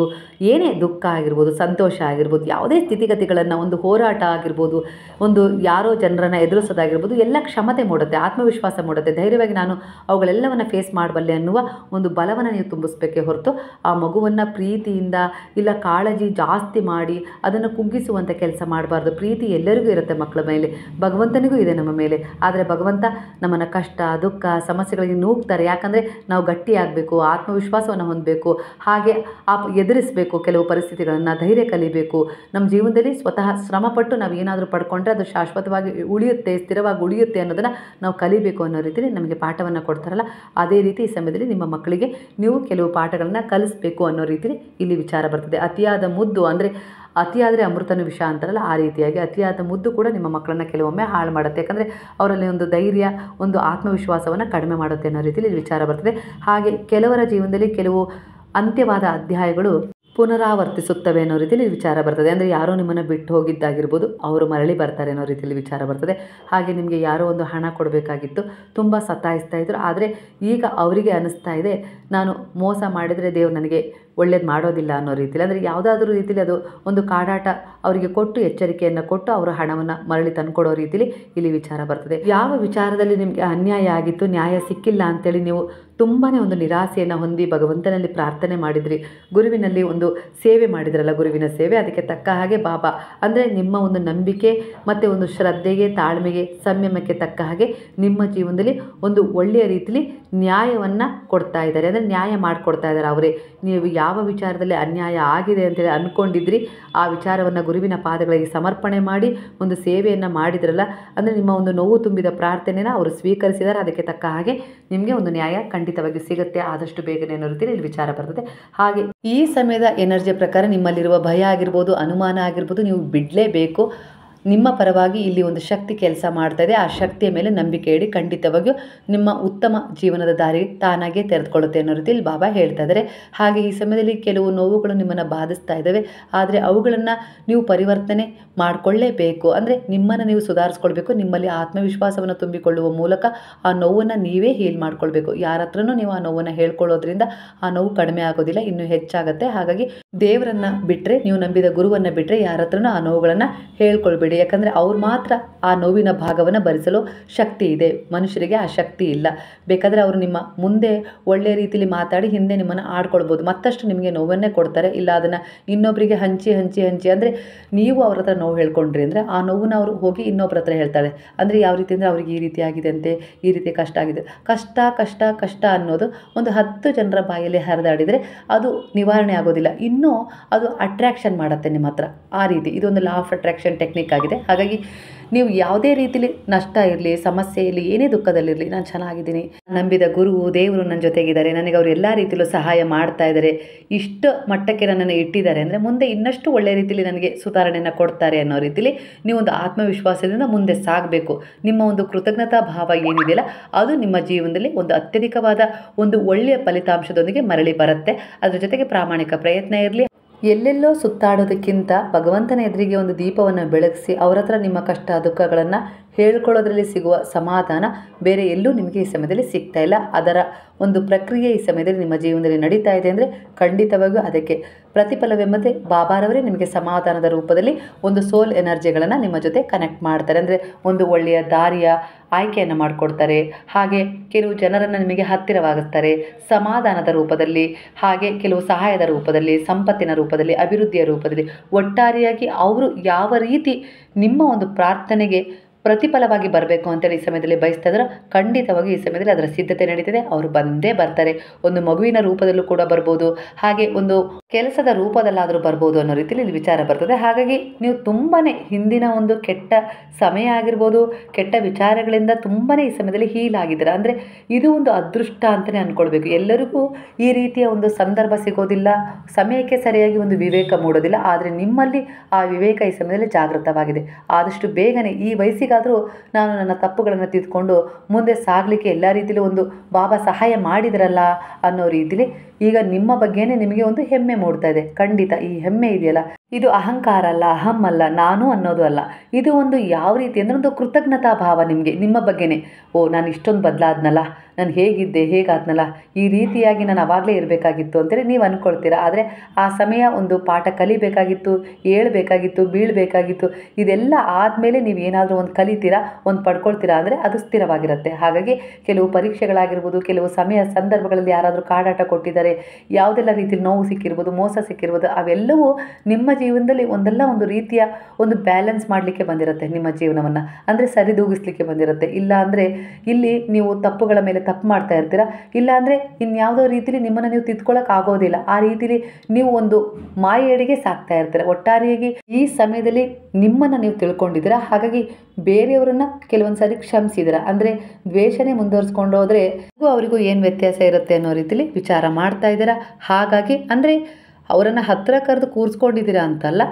ಏನೇ ದುಃಖ ಆಗಿರ್ಬೋದು, ಸಂತೋಷ ಆಗಿರ್ಬೋದು, ಯಾವುದೇ ಸ್ಥಿತಿಗತಿಗಳನ್ನು, ಒಂದು ಹೋರಾಟ ಆಗಿರ್ಬೋದು, ಒಂದು ಯಾರೋ ಜನರನ್ನು ಎದುರಿಸೋದಾಗಿರ್ಬೋದು, ಎಲ್ಲ ಕ್ಷಮತೆ ಮೂಡುತ್ತೆ, ಆತ್ಮವಿಶ್ವಾಸ ಮೂಡುತ್ತೆ. ಧೈರ್ಯವಾಗಿ ನಾನು ಅವುಗಳೆಲ್ಲವನ್ನು ಫೇಸ್ ಮಾಡಬಲ್ಲೆ ಅನ್ನುವ ಒಂದು ಬಲವನ್ನು ನೀವು ತುಂಬಿಸ್ಬೇಕೇ ಹೊರತು ಆ ಮಗುವನ್ನು ಪ್ರೀತಿಯಿಂದ ಇಲ್ಲ ಕಾಳಜಿ ಜಾಸ್ತಿ ಮಾಡಿ ಅದನ್ನು ಕುಗ್ಗಿಸುವಂಥ ಕೆಲಸ ಮಾಡಬಾರ್ದು. ಪ್ರೀತಿ ಎಲ್ಲರಿಗೂ ಇರುತ್ತೆ ಮಕ್ಕಳ ಮೇಲೆ, ಭಗವಂತನಿಗೂ ಇದೆ ನಮ್ಮ ಮೇಲೆ. ಆದರೆ ಭಗವಂತ ನಮ್ಮನ್ನು ಕಷ್ಟ, ದುಃಖ, ಸಮಸ್ಯೆಗಳಿಗೆ ನೂಗ್ತಾರೆ. ಯಾಕಂದರೆ ನಾವು ಗಟ್ಟಿಯಾಗಬೇಕು, ಆತ್ಮವಿಶ್ವಾಸವನ್ನು ಹೊಂದಬೇಕು, ಹಾಗೆ ಎದುರಿಸಬೇಕು ಕೆಲವು ಪರಿಸ್ಥಿತಿಗಳನ್ನು, ಧೈರ್ಯ ಕಲಿಬೇಕು. ನಮ್ಮ ಜೀವನದಲ್ಲಿ ಸ್ವತಃ ಶ್ರಮಪಟ್ಟು ನಾವು ಏನಾದರೂ ಪಡ್ಕೊಂಡ್ರೆ ಅದು ಶಾಶ್ವತವಾಗಿ ಉಳಿಯುತ್ತೆ, ಸ್ಥಿರವಾಗಿ ಉಳಿಯುತ್ತೆ ಅನ್ನೋದನ್ನು ನಾವು ಕಲಿಬೇಕು ಅನ್ನೋ ರೀತಿಯಲ್ಲಿ ನಮಗೆ ಪಾಠವನ್ನು ಕೊಡ್ತಾರಲ್ಲ, ಅದೇ ರೀತಿ ಈ ಸಮಯದಲ್ಲಿ ನಿಮ್ಮ ಮಕ್ಕಳಿಗೆ ನೀವು ಕೆಲವು ಪಾಠಗಳನ್ನು ಕಲಿಸ್ಬೇಕು ಅನ್ನೋ ರೀತಿಯಲ್ಲಿ ಇಲ್ಲಿ ವಿಚಾರ ಬರ್ತದೆ. ಅತಿಯಾದ ಮುದ್ದು ಅಂದರೆ ಅತಿಯಾದರೆ ಅಮೃತನ ವಿಷ ಅಂತಾರಲ್ಲ, ಆ ರೀತಿಯಾಗಿ ಅತಿಯಾದ ಮುದ್ದು ಕೂಡ ನಿಮ್ಮ ಮಕ್ಕಳನ್ನು ಕೆಲವೊಮ್ಮೆ ಹಾಳು ಮಾಡುತ್ತೆ. ಯಾಕಂದರೆ ಅವರಲ್ಲಿ ಒಂದು ಧೈರ್ಯ, ಒಂದು ಆತ್ಮವಿಶ್ವಾಸವನ್ನು ಕಡಿಮೆ ಮಾಡುತ್ತೆ ಅನ್ನೋ ರೀತಿಯಲ್ಲಿ ವಿಚಾರ ಬರ್ತದೆ. ಹಾಗೆ ಕೆಲವರ ಜೀವನದಲ್ಲಿ ಕೆಲವು ಅಂತ್ಯವಾದ ಅಧ್ಯಾಯಗಳು ಪುನರಾವರ್ತಿಸುತ್ತವೆ ಅನ್ನೋ ರೀತಿಯಲ್ಲಿ ವಿಚಾರ ಬರ್ತದೆ. ಅಂದರೆ ಯಾರೋ ನಿಮ್ಮನ್ನು ಬಿಟ್ಟು ಹೋಗಿದ್ದಾಗಿರ್ಬೋದು, ಅವರು ಮರಳಿ ಬರ್ತಾರೆ ಅನ್ನೋ ರೀತಿಯಲ್ಲಿ ವಿಚಾರ ಬರ್ತದೆ. ಹಾಗೆ ನಿಮಗೆ ಯಾರೋ ಒಂದು ಹಣ ಕೊಡಬೇಕಾಗಿತ್ತು, ತುಂಬ ಸತಾಯಿಸ್ತಾ ಇದ್ರು, ಆದರೆ ಈಗ ಅವರಿಗೆ ಅನ್ನಿಸ್ತಾ ಇದೆ ನಾನು ಮೋಸ ಮಾಡಿದರೆ ದೇವ್ರು ನನಗೆ ಒಳ್ಳೇದು ಮಾಡೋದಿಲ್ಲ ಅನ್ನೋ ರೀತಿಯಲ್ಲಿ. ಅಂದರೆ ಯಾವುದಾದ್ರೂ ರೀತಿಯಲ್ಲಿ ಅದು ಒಂದು ಕಾಡಾಟ ಅವರಿಗೆ ಕೊಟ್ಟು, ಎಚ್ಚರಿಕೆಯನ್ನು ಕೊಟ್ಟು ಅವರ ಹಣವನ್ನು ಮರಳಿ ತಂದುಕೊಡೋ ರೀತಿಯಲ್ಲಿ ಇಲ್ಲಿ ವಿಚಾರ ಬರ್ತದೆ. ಯಾವ ವಿಚಾರದಲ್ಲಿ ನಿಮಗೆ ಅನ್ಯಾಯ ಆಗಿತ್ತು, ನ್ಯಾಯ ಸಿಕ್ಕಿಲ್ಲ ಅಂತೇಳಿ ನೀವು ತುಂಬಾ ಒಂದು ನಿರಾಸೆಯನ್ನು ಹೊಂದಿ ಭಗವಂತನಲ್ಲಿ ಪ್ರಾರ್ಥನೆ ಮಾಡಿದ್ರಿ, ಗುರುವಿನಲ್ಲಿ ಒಂದು ಸೇವೆ ಮಾಡಿದ್ರಲ್ಲ, ಗುರುವಿನ ಸೇವೆ, ಅದಕ್ಕೆ ತಕ್ಕ ಹಾಗೆ ಬಾಬಾ ಅಂದರೆ ನಿಮ್ಮ ಒಂದು ನಂಬಿಕೆ ಮತ್ತು ಒಂದು ಶ್ರದ್ಧೆಗೆ, ತಾಳ್ಮೆಗೆ, ಸಂಯಮಕ್ಕೆ ತಕ್ಕ ಹಾಗೆ ನಿಮ್ಮ ಜೀವನದಲ್ಲಿ ಒಂದು ಒಳ್ಳೆಯ ರೀತಿಯಲ್ಲಿ ನ್ಯಾಯವನ್ನು ಕೊಡ್ತಾ ಇದ್ದಾರೆ. ಅಂದರೆ ನ್ಯಾಯ ಮಾಡಿಕೊಡ್ತಾ ಇದ್ದಾರೆ ಅವರೇ. ನೀವು ಯಾವ ವಿಚಾರದಲ್ಲಿ ಅನ್ಯಾಯ ಆಗಿದೆ ಅಂತೇಳಿ ಅಂದ್ಕೊಂಡಿದ್ರಿ, ಆ ವಿಚಾರವನ್ನು ಗುರುವಿನ ಪಾದಗಳಿಗೆ ಸಮರ್ಪಣೆ ಮಾಡಿ ಒಂದು ಸೇವೆಯನ್ನು ಮಾಡಿದ್ರಲ್ಲ, ಅಂದರೆ ನಿಮ್ಮ ಒಂದು ನೋವು ತುಂಬಿದ ಪ್ರಾರ್ಥನೆನ ಅವರು ಸ್ವೀಕರಿಸಿದ್ದಾರೆ. ಅದಕ್ಕೆ ತಕ್ಕ ಹಾಗೆ ನಿಮಗೆ ಒಂದು ನ್ಯಾಯ ಖಂಡಿತವಾಗಿ ಸಿಗುತ್ತೆ, ಆದಷ್ಟು ಬೇಗನೆ ಅನ್ನೋ ರೀತಿಯಲ್ಲಿ ಇಲ್ಲಿ ವಿಚಾರ ಬರ್ತದೆ. ಹಾಗೆ ಈ ಸಮಯದ ಎನರ್ಜಿ ಪ್ರಕಾರ ನಿಮ್ಮಲ್ಲಿರುವ ಭಯ ಆಗಿರ್ಬೋದು, ಅನುಮಾನ ಆಗಿರ್ಬೋದು, ನೀವು ಬಿಡಲೇಬೇಕು. ನಿಮ್ಮ ಪರವಾಗಿ ಇಲ್ಲಿ ಒಂದು ಶಕ್ತಿ ಕೆಲಸ ಮಾಡ್ತಾ ಇದೆ. ಆ ಶಕ್ತಿಯ ಮೇಲೆ ನಂಬಿಕೆ ಇಡಿ, ಖಂಡಿತವಾಗಿಯೂ ನಿಮ್ಮ ಉತ್ತಮ ಜೀವನದ ದಾರಿ ತಾನಾಗೇ ತೆರೆದುಕೊಳ್ಳುತ್ತೆ ಅನ್ನೋ ರೀತಿಯಲ್ಲಿ ಬಾಬಾ ಹೇಳ್ತಾ ಇದ್ದಾರೆ. ಹಾಗೆ ಈ ಸಮಯದಲ್ಲಿ ಕೆಲವು ನೋವುಗಳು ನಿಮ್ಮನ್ನು ಬಾಧಿಸ್ತಾ ಇದ್ದಾವೆ, ಆದರೆ ಅವುಗಳನ್ನು ನೀವು ಪರಿವರ್ತನೆ ಮಾಡಿಕೊಳ್ಳೇಬೇಕು. ಅಂದರೆ ನಿಮ್ಮನ್ನು ನೀವು ಸುಧಾರಿಸ್ಕೊಳ್ಬೇಕು. ನಿಮ್ಮಲ್ಲಿ ಆತ್ಮವಿಶ್ವಾಸವನ್ನು ತುಂಬಿಕೊಳ್ಳುವ ಮೂಲಕ ಆ ನೋವನ್ನು ನೀವೇ ಹೀಲ್ ಮಾಡ್ಕೊಳ್ಬೇಕು. ಯಾರ ಹತ್ರನೂ ನೀವು ಆ ನೋವನ್ನು ಹೇಳ್ಕೊಳ್ಳೋದ್ರಿಂದ ಆ ನೋವು ಕಡಿಮೆ ಆಗೋದಿಲ್ಲ, ಇನ್ನೂ ಹೆಚ್ಚಾಗುತ್ತೆ. ಹಾಗಾಗಿ ದೇವರನ್ನು ಬಿಟ್ಟರೆ, ನೀವು ನಂಬಿದ ಗುರುವನ್ನು ಬಿಟ್ಟರೆ ಯಾರ ಹತ್ರನೂ ಆ ನೋವುಗಳನ್ನು ಹೇಳ್ಕೊಳ್ಬೇಡಿ. ಯಾಕಂದರೆ ಅವ್ರು ಮಾತ್ರ ಆ ನೋವಿನ ಭಾಗವನ್ನು ಭರಿಸಲು ಶಕ್ತಿ ಇದೆ, ಮನುಷ್ಯರಿಗೆ ಆ ಶಕ್ತಿ ಇಲ್ಲ. ಬೇಕಾದರೆ ಅವರು ನಿಮ್ಮ ಮುಂದೆ ಒಳ್ಳೆಯ ರೀತಿಯಲ್ಲಿ ಮಾತಾಡಿ ಹಿಂದೆ ನಿಮ್ಮನ್ನು ಆಡ್ಕೊಳ್ಬೋದು, ಮತ್ತಷ್ಟು ನಿಮಗೆ ನೋವನ್ನೇ ಕೊಡ್ತಾರೆ. ಇಲ್ಲ ಅದನ್ನು ಇನ್ನೊಬ್ಬರಿಗೆ ಹಂಚಿ ಹಂಚಿ ಹಂಚಿ ಅಂದರೆ ನೀವು ಅವ್ರ ಹತ್ರ ನೋವು ಹೇಳ್ಕೊಂಡ್ರಿ ಅಂದರೆ ಆ ನೋವನ್ನು ಅವರು ಹೋಗಿ ಇನ್ನೊಬ್ಬರ ಹತ್ರ ಹೇಳ್ತಾರೆ. ಅಂದರೆ ಯಾವ ರೀತಿ ಅಂದರೆ ಅವ್ರಿಗೆ ಈ ರೀತಿ ಆಗಿದೆ ಅಂತೆ, ಈ ರೀತಿ ಕಷ್ಟ ಆಗಿದೆ. ಕಷ್ಟ ಕಷ್ಟ ಕಷ್ಟ ಅನ್ನೋದು ಒಂದು 10 ಜನರ ಬಾಯಲ್ಲಿ ಹರಿದಾಡಿದರೆ ಅದು ನಿವಾರಣೆ ಆಗೋದಿಲ್ಲ, ಇನ್ನೂ ಅದು ಅಟ್ರ್ಯಾಕ್ಷನ್ ಮಾಡುತ್ತೆ ನಿಮ್ಮ ಹತ್ರ. ಆ ರೀತಿ ಇದೊಂದು ಲಾ ಆಫ್ ಅಟ್ರ್ಯಾಕ್ಷನ್ ಟೆಕ್ನಿಕ್ ಆಗಿದೆ. ಹಾಗಾಗಿ ನೀವು ಯಾವುದೇ ರೀತಿಲಿ ನಷ್ಟ ಇರಲಿ, ಸಮಸ್ಯೆ ಇರಲಿ, ಏನೇ ದುಃಖದಲ್ಲಿರಲಿ, ನಾನು ಚೆನ್ನಾಗಿದ್ದೀನಿ, ನಂಬಿದ ಗುರು ದೇವರು ನನ್ನ ಜೊತೆಗಿದ್ದಾರೆ, ನನಗೆ ಅವರು ಎಲ್ಲ ರೀತಿಯಲ್ಲೂ ಸಹಾಯ ಮಾಡ್ತಾ ಇದ್ದಾರೆ, ಇಷ್ಟು ಮಟ್ಟಕ್ಕೆ ನನ್ನನ್ನು ಇಟ್ಟಿದ್ದಾರೆ ಅಂದರೆ ಮುಂದೆ ಇನ್ನಷ್ಟು ಒಳ್ಳೆಯ ರೀತಿಯಲ್ಲಿ ನನಗೆ ಸುಧಾರಣೆಯನ್ನು ಕೊಡ್ತಾರೆ ಅನ್ನೋ ರೀತಿಯಲ್ಲಿ ನೀವೊಂದು ಆತ್ಮವಿಶ್ವಾಸದಿಂದ ಮುಂದೆ ಸಾಗಬೇಕು. ನಿಮ್ಮ ಒಂದು ಕೃತಜ್ಞತಾ ಭಾವ ಏನಿದೆಯಲ್ಲ ಅದು ನಿಮ್ಮ ಜೀವನದಲ್ಲಿ ಒಂದು ಅತ್ಯಧಿಕವಾದ ಒಂದು ಒಳ್ಳೆಯ ಫಲಿತಾಂಶದೊಂದಿಗೆ ಮರಳಿ ಬರುತ್ತೆ. ಅದ್ರ ಜೊತೆಗೆ ಪ್ರಾಮಾಣಿಕ ಪ್ರಯತ್ನ ಇರಲಿ, ಎಲ್ಲೆಲ್ಲೋ ಸುತ್ತಾಡೋದಕ್ಕಿಂತ ಭಗವಂತನ ಎದುರಿಗೆ ಒಂದು ದೀಪವನ್ನು ಬೆಳಗಿಸಿ ಅವ್ರ ಹತ್ರ ನಿಮ್ಮ ಕಷ್ಟ ದುಃಖಗಳನ್ನು ಹೇಳ್ಕೊಳ್ಳೋದ್ರಲ್ಲಿ ಸಿಗುವ ಸಮಾಧಾನ ಬೇರೆ ಎಲ್ಲೂ ನಿಮಗೆ ಈ ಸಮಯದಲ್ಲಿ ಸಿಗ್ತಾ ಇಲ್ಲ. ಅದರ ಒಂದು ಪ್ರಕ್ರಿಯೆ ಈ ಸಮಯದಲ್ಲಿ ನಿಮ್ಮ ಜೀವನದಲ್ಲಿ ನಡೀತಾ ಇದೆ ಅಂದರೆ ಖಂಡಿತವಾಗಿಯೂ ಅದಕ್ಕೆ ಪ್ರತಿಫಲವೆಂಬಂತೆ ಬಾಬಾರವರೇ ನಿಮಗೆ ಸಮಾಧಾನದ ರೂಪದಲ್ಲಿ ಒಂದು ಸೋಲ್ ಎನರ್ಜಿಗಳನ್ನು ನಿಮ್ಮ ಜೊತೆ ಕನೆಕ್ಟ್ ಮಾಡ್ತಾರೆ. ಅಂದರೆ ಒಂದು ಒಳ್ಳೆಯ ದಾರಿಯ ಆಯ್ಕೆಯನ್ನು ಮಾಡಿಕೊಡ್ತಾರೆ. ಹಾಗೆ ಕೆಲವು ಜನರನ್ನು ನಿಮಗೆ ಹತ್ತಿರವಾಗಿಸ್ತಾರೆ ಸಮಾಧಾನದ ರೂಪದಲ್ಲಿ, ಹಾಗೆ ಕೆಲವು ಸಹಾಯದ ರೂಪದಲ್ಲಿ, ಸಂಪತ್ತಿನ ರೂಪದಲ್ಲಿ, ಅಭಿವೃದ್ಧಿಯ ರೂಪದಲ್ಲಿ. ಒಟ್ಟಾರೆಯಾಗಿ ಅವರು ಯಾವ ರೀತಿ ನಿಮ್ಮ ಒಂದು ಪ್ರಾರ್ಥನೆಗೆ ಪ್ರತಿಫಲವಾಗಿ ಬರಬೇಕು ಅಂತೇಳಿ ಈ ಸಮಯದಲ್ಲಿ ಬಯಸ್ತಾ ಇದ್ರೆ ಖಂಡಿತವಾಗಿ ಈ ಸಮಯದಲ್ಲಿ ಅದರ ಸಿದ್ಧತೆ ನಡೀತಿದೆ. ಅವರು ಬಂದೇ ಬರ್ತಾರೆ. ಒಂದು ಮಗುವಿನ ರೂಪದಲ್ಲೂ ಕೂಡ ಬರ್ಬೋದು, ಹಾಗೆ ಒಂದು ಕೆಲಸದ ರೂಪದಲ್ಲಾದರೂ ಬರ್ಬೋದು ಅನ್ನೋ ರೀತಿಯಲ್ಲಿ ಇಲ್ಲಿ ವಿಚಾರ ಬರ್ತದೆ. ಹಾಗಾಗಿ ನೀವು ತುಂಬಾ ಹಿಂದಿನ ಒಂದು ಕೆಟ್ಟ ಸಮಯ ಆಗಿರ್ಬೋದು, ಕೆಟ್ಟ ವಿಚಾರಗಳಿಂದ ತುಂಬಾ ಈ ಸಮಯದಲ್ಲಿ ಹೀಲ್ ಆಗಿದ್ದೀರ. ಅಂದರೆ ಇದು ಒಂದು ಅದೃಷ್ಟ ಅಂತಲೇ ಅಂದ್ಕೊಳ್ಬೇಕು. ಎಲ್ಲರಿಗೂ ಈ ರೀತಿಯ ಒಂದು ಸಂದರ್ಭ ಸಿಗೋದಿಲ್ಲ, ಸಮಯಕ್ಕೆ ಸರಿಯಾಗಿ ಒಂದು ವಿವೇಕ ಮೂಡೋದಿಲ್ಲ. ಆದರೆ ನಿಮ್ಮಲ್ಲಿ ಆ ವಿವೇಕ ಈ ಸಮಯದಲ್ಲಿ ಜಾಗೃತವಾಗಿದೆ. ಆದಷ್ಟು ಬೇಗನೆ ಈ ವಯಸ್ಸಿಗಾದರೂ ನಾನು ನನ್ನ ತಪ್ಪುಗಳನ್ನು ತಿದ್ದುಕೊಂಡು ಮುಂದೆ ಸಾಗಲಿಕ್ಕೆ ಎಲ್ಲ ರೀತಿಯಲ್ಲೂ ಒಂದು ಬಾಬಾ ಸಹಾಯ ಮಾಡಿದ್ರಲ್ಲ ಅನ್ನೋ ರೀತಿಲಿ ಈಗ ನಿಮ್ಮ ಬಗ್ಗೆನೇ ನಿಮಗೆ ಒಂದು ಹೆಮ್ಮೆ ಮೂಡ್ತಾ ಇದೆ. ಖಂಡಿತ ಈ ಹೆಮ್ಮೆ ಇದೆಯಲ್ಲ, ಇದು ಅಹಂಕಾರ ಅಲ್ಲ, ಅಹಂ ಅಲ್ಲ, ನಾನು ಅನ್ನೋದು ಅಲ್ಲ. ಇದು ಒಂದು ಯಾವ ರೀತಿ ಅಂದರೆ ಒಂದು ಕೃತಜ್ಞತಾ ಭಾವ ನಿಮಗೆ ನಿಮ್ಮ ಬಗ್ಗೆನೇ. ಓ, ನಾನು ಇಷ್ಟೊಂದು ಬದಲಾದ್ನಲ್ಲ, ನಾನು ಹೇಗಿದ್ದೆ, ಹೇಗಾದ್ನಲ್ಲ, ಈ ರೀತಿಯಾಗಿ ನಾನು ಅವಾಗಲೇ ಇರಬೇಕಾಗಿತ್ತು ಅಂತೇಳಿ ನೀವು ಅಂದ್ಕೊಳ್ತೀರಾ. ಆದರೆ ಆ ಸಮಯ ಒಂದು ಪಾಠ ಕಲಿಬೇಕಾಗಿತ್ತು, ಏಳಬೇಕಾಗಿತ್ತು, ಬೀಳಬೇಕಾಗಿತ್ತು. ಇದೆಲ್ಲ ಆದಮೇಲೆ ನೀವು ಏನಾದರೂ ಒಂದು ಕಲಿತೀರಾ, ಒಂದು ಪಡ್ಕೊಳ್ತೀರಾ ಅಂದರೆ ಅದು ಸ್ಥಿರವಾಗಿರುತ್ತೆ. ಹಾಗಾಗಿ ಕೆಲವು ಪರೀಕ್ಷೆಗಳಾಗಿರ್ಬೋದು, ಕೆಲವು ಸಮಯ ಸಂದರ್ಭಗಳಲ್ಲಿ ಯಾರಾದರೂ ಕಾಡಾಟ ಕೊಟ್ಟಿದ್ದಾರೆ, ಯಾವುದೆಲ್ಲ ರೀತಿ ನೋವು ಸಿಕ್ಕಿರ್ಬೋದು, ಮೋಸ ಸಿಕ್ಕಿರ್ಬೋದು, ಅವೆಲ್ಲವೂ ನಿಮ್ಮ ಜೀವನದಲ್ಲಿ ಒಂದಲ್ಲ ಒಂದು ರೀತಿಯ ಒಂದು ಬ್ಯಾಲೆನ್ಸ್ ಮಾಡಲಿಕ್ಕೆ ಬಂದಿರುತ್ತೆ. ನಿಮ್ಮ ಜೀವನವನ್ನು ಅಂದರೆ ಸರಿದೂಗಿಸ್ಲಿಕ್ಕೆ ಬಂದಿರುತ್ತೆ. ಇಲ್ಲ ಅಂದರೆ ಇಲ್ಲಿ ನೀವು ತಪ್ಪುಗಳ ಮೇಲೆ ತಪ್ಪು ಮಾಡ್ತಾ ಇರ್ತೀರ, ಇಲ್ಲ ಅಂದರೆ ಇನ್ಯಾವುದೋ ರೀತಿಲಿ ನಿಮ್ಮನ್ನು ನೀವು ತಿದ್ಕೊಳ್ಳೋಕೆ ಆಗೋದಿಲ್ಲ. ಆ ರೀತಿಲಿ ನೀವು ಒಂದು ಮಾಯೆಡೆಗೆ ಸಾಕ್ತಾ ಇರ್ತೀರ. ಒಟ್ಟಾರೆಯಾಗಿ ಈ ಸಮಯದಲ್ಲಿ ನಿಮ್ಮನ್ನು ನೀವು ತಿಳ್ಕೊಂಡಿದ್ದೀರಾ. ಹಾಗಾಗಿ ಬೇರೆಯವರನ್ನ ಕೆಲವೊಂದು ಸಾರಿ ಕ್ಷಮಿಸಿದ್ದೀರಾ. ಅಂದರೆ ದ್ವೇಷನೇ ಮುಂದುವರಿಸ್ಕೊಂಡು ಹೋದರೆ ಅವರಿಗೂ ಏನು ವ್ಯತ್ಯಾಸ ಇರುತ್ತೆ ಅನ್ನೋ ರೀತಿಲಿ ವಿಚಾರ ಮಾಡ್ತಾ ಇದ್ದೀರಾ. ಹಾಗಾಗಿ ಅಂದರೆ ಅವರನ್ನು ಹತ್ತಿರ ಕರೆದು ಕೂರಿಸ್ಕೊಂಡಿದ್ದೀರಾ ಅಂತಲ್ಲ,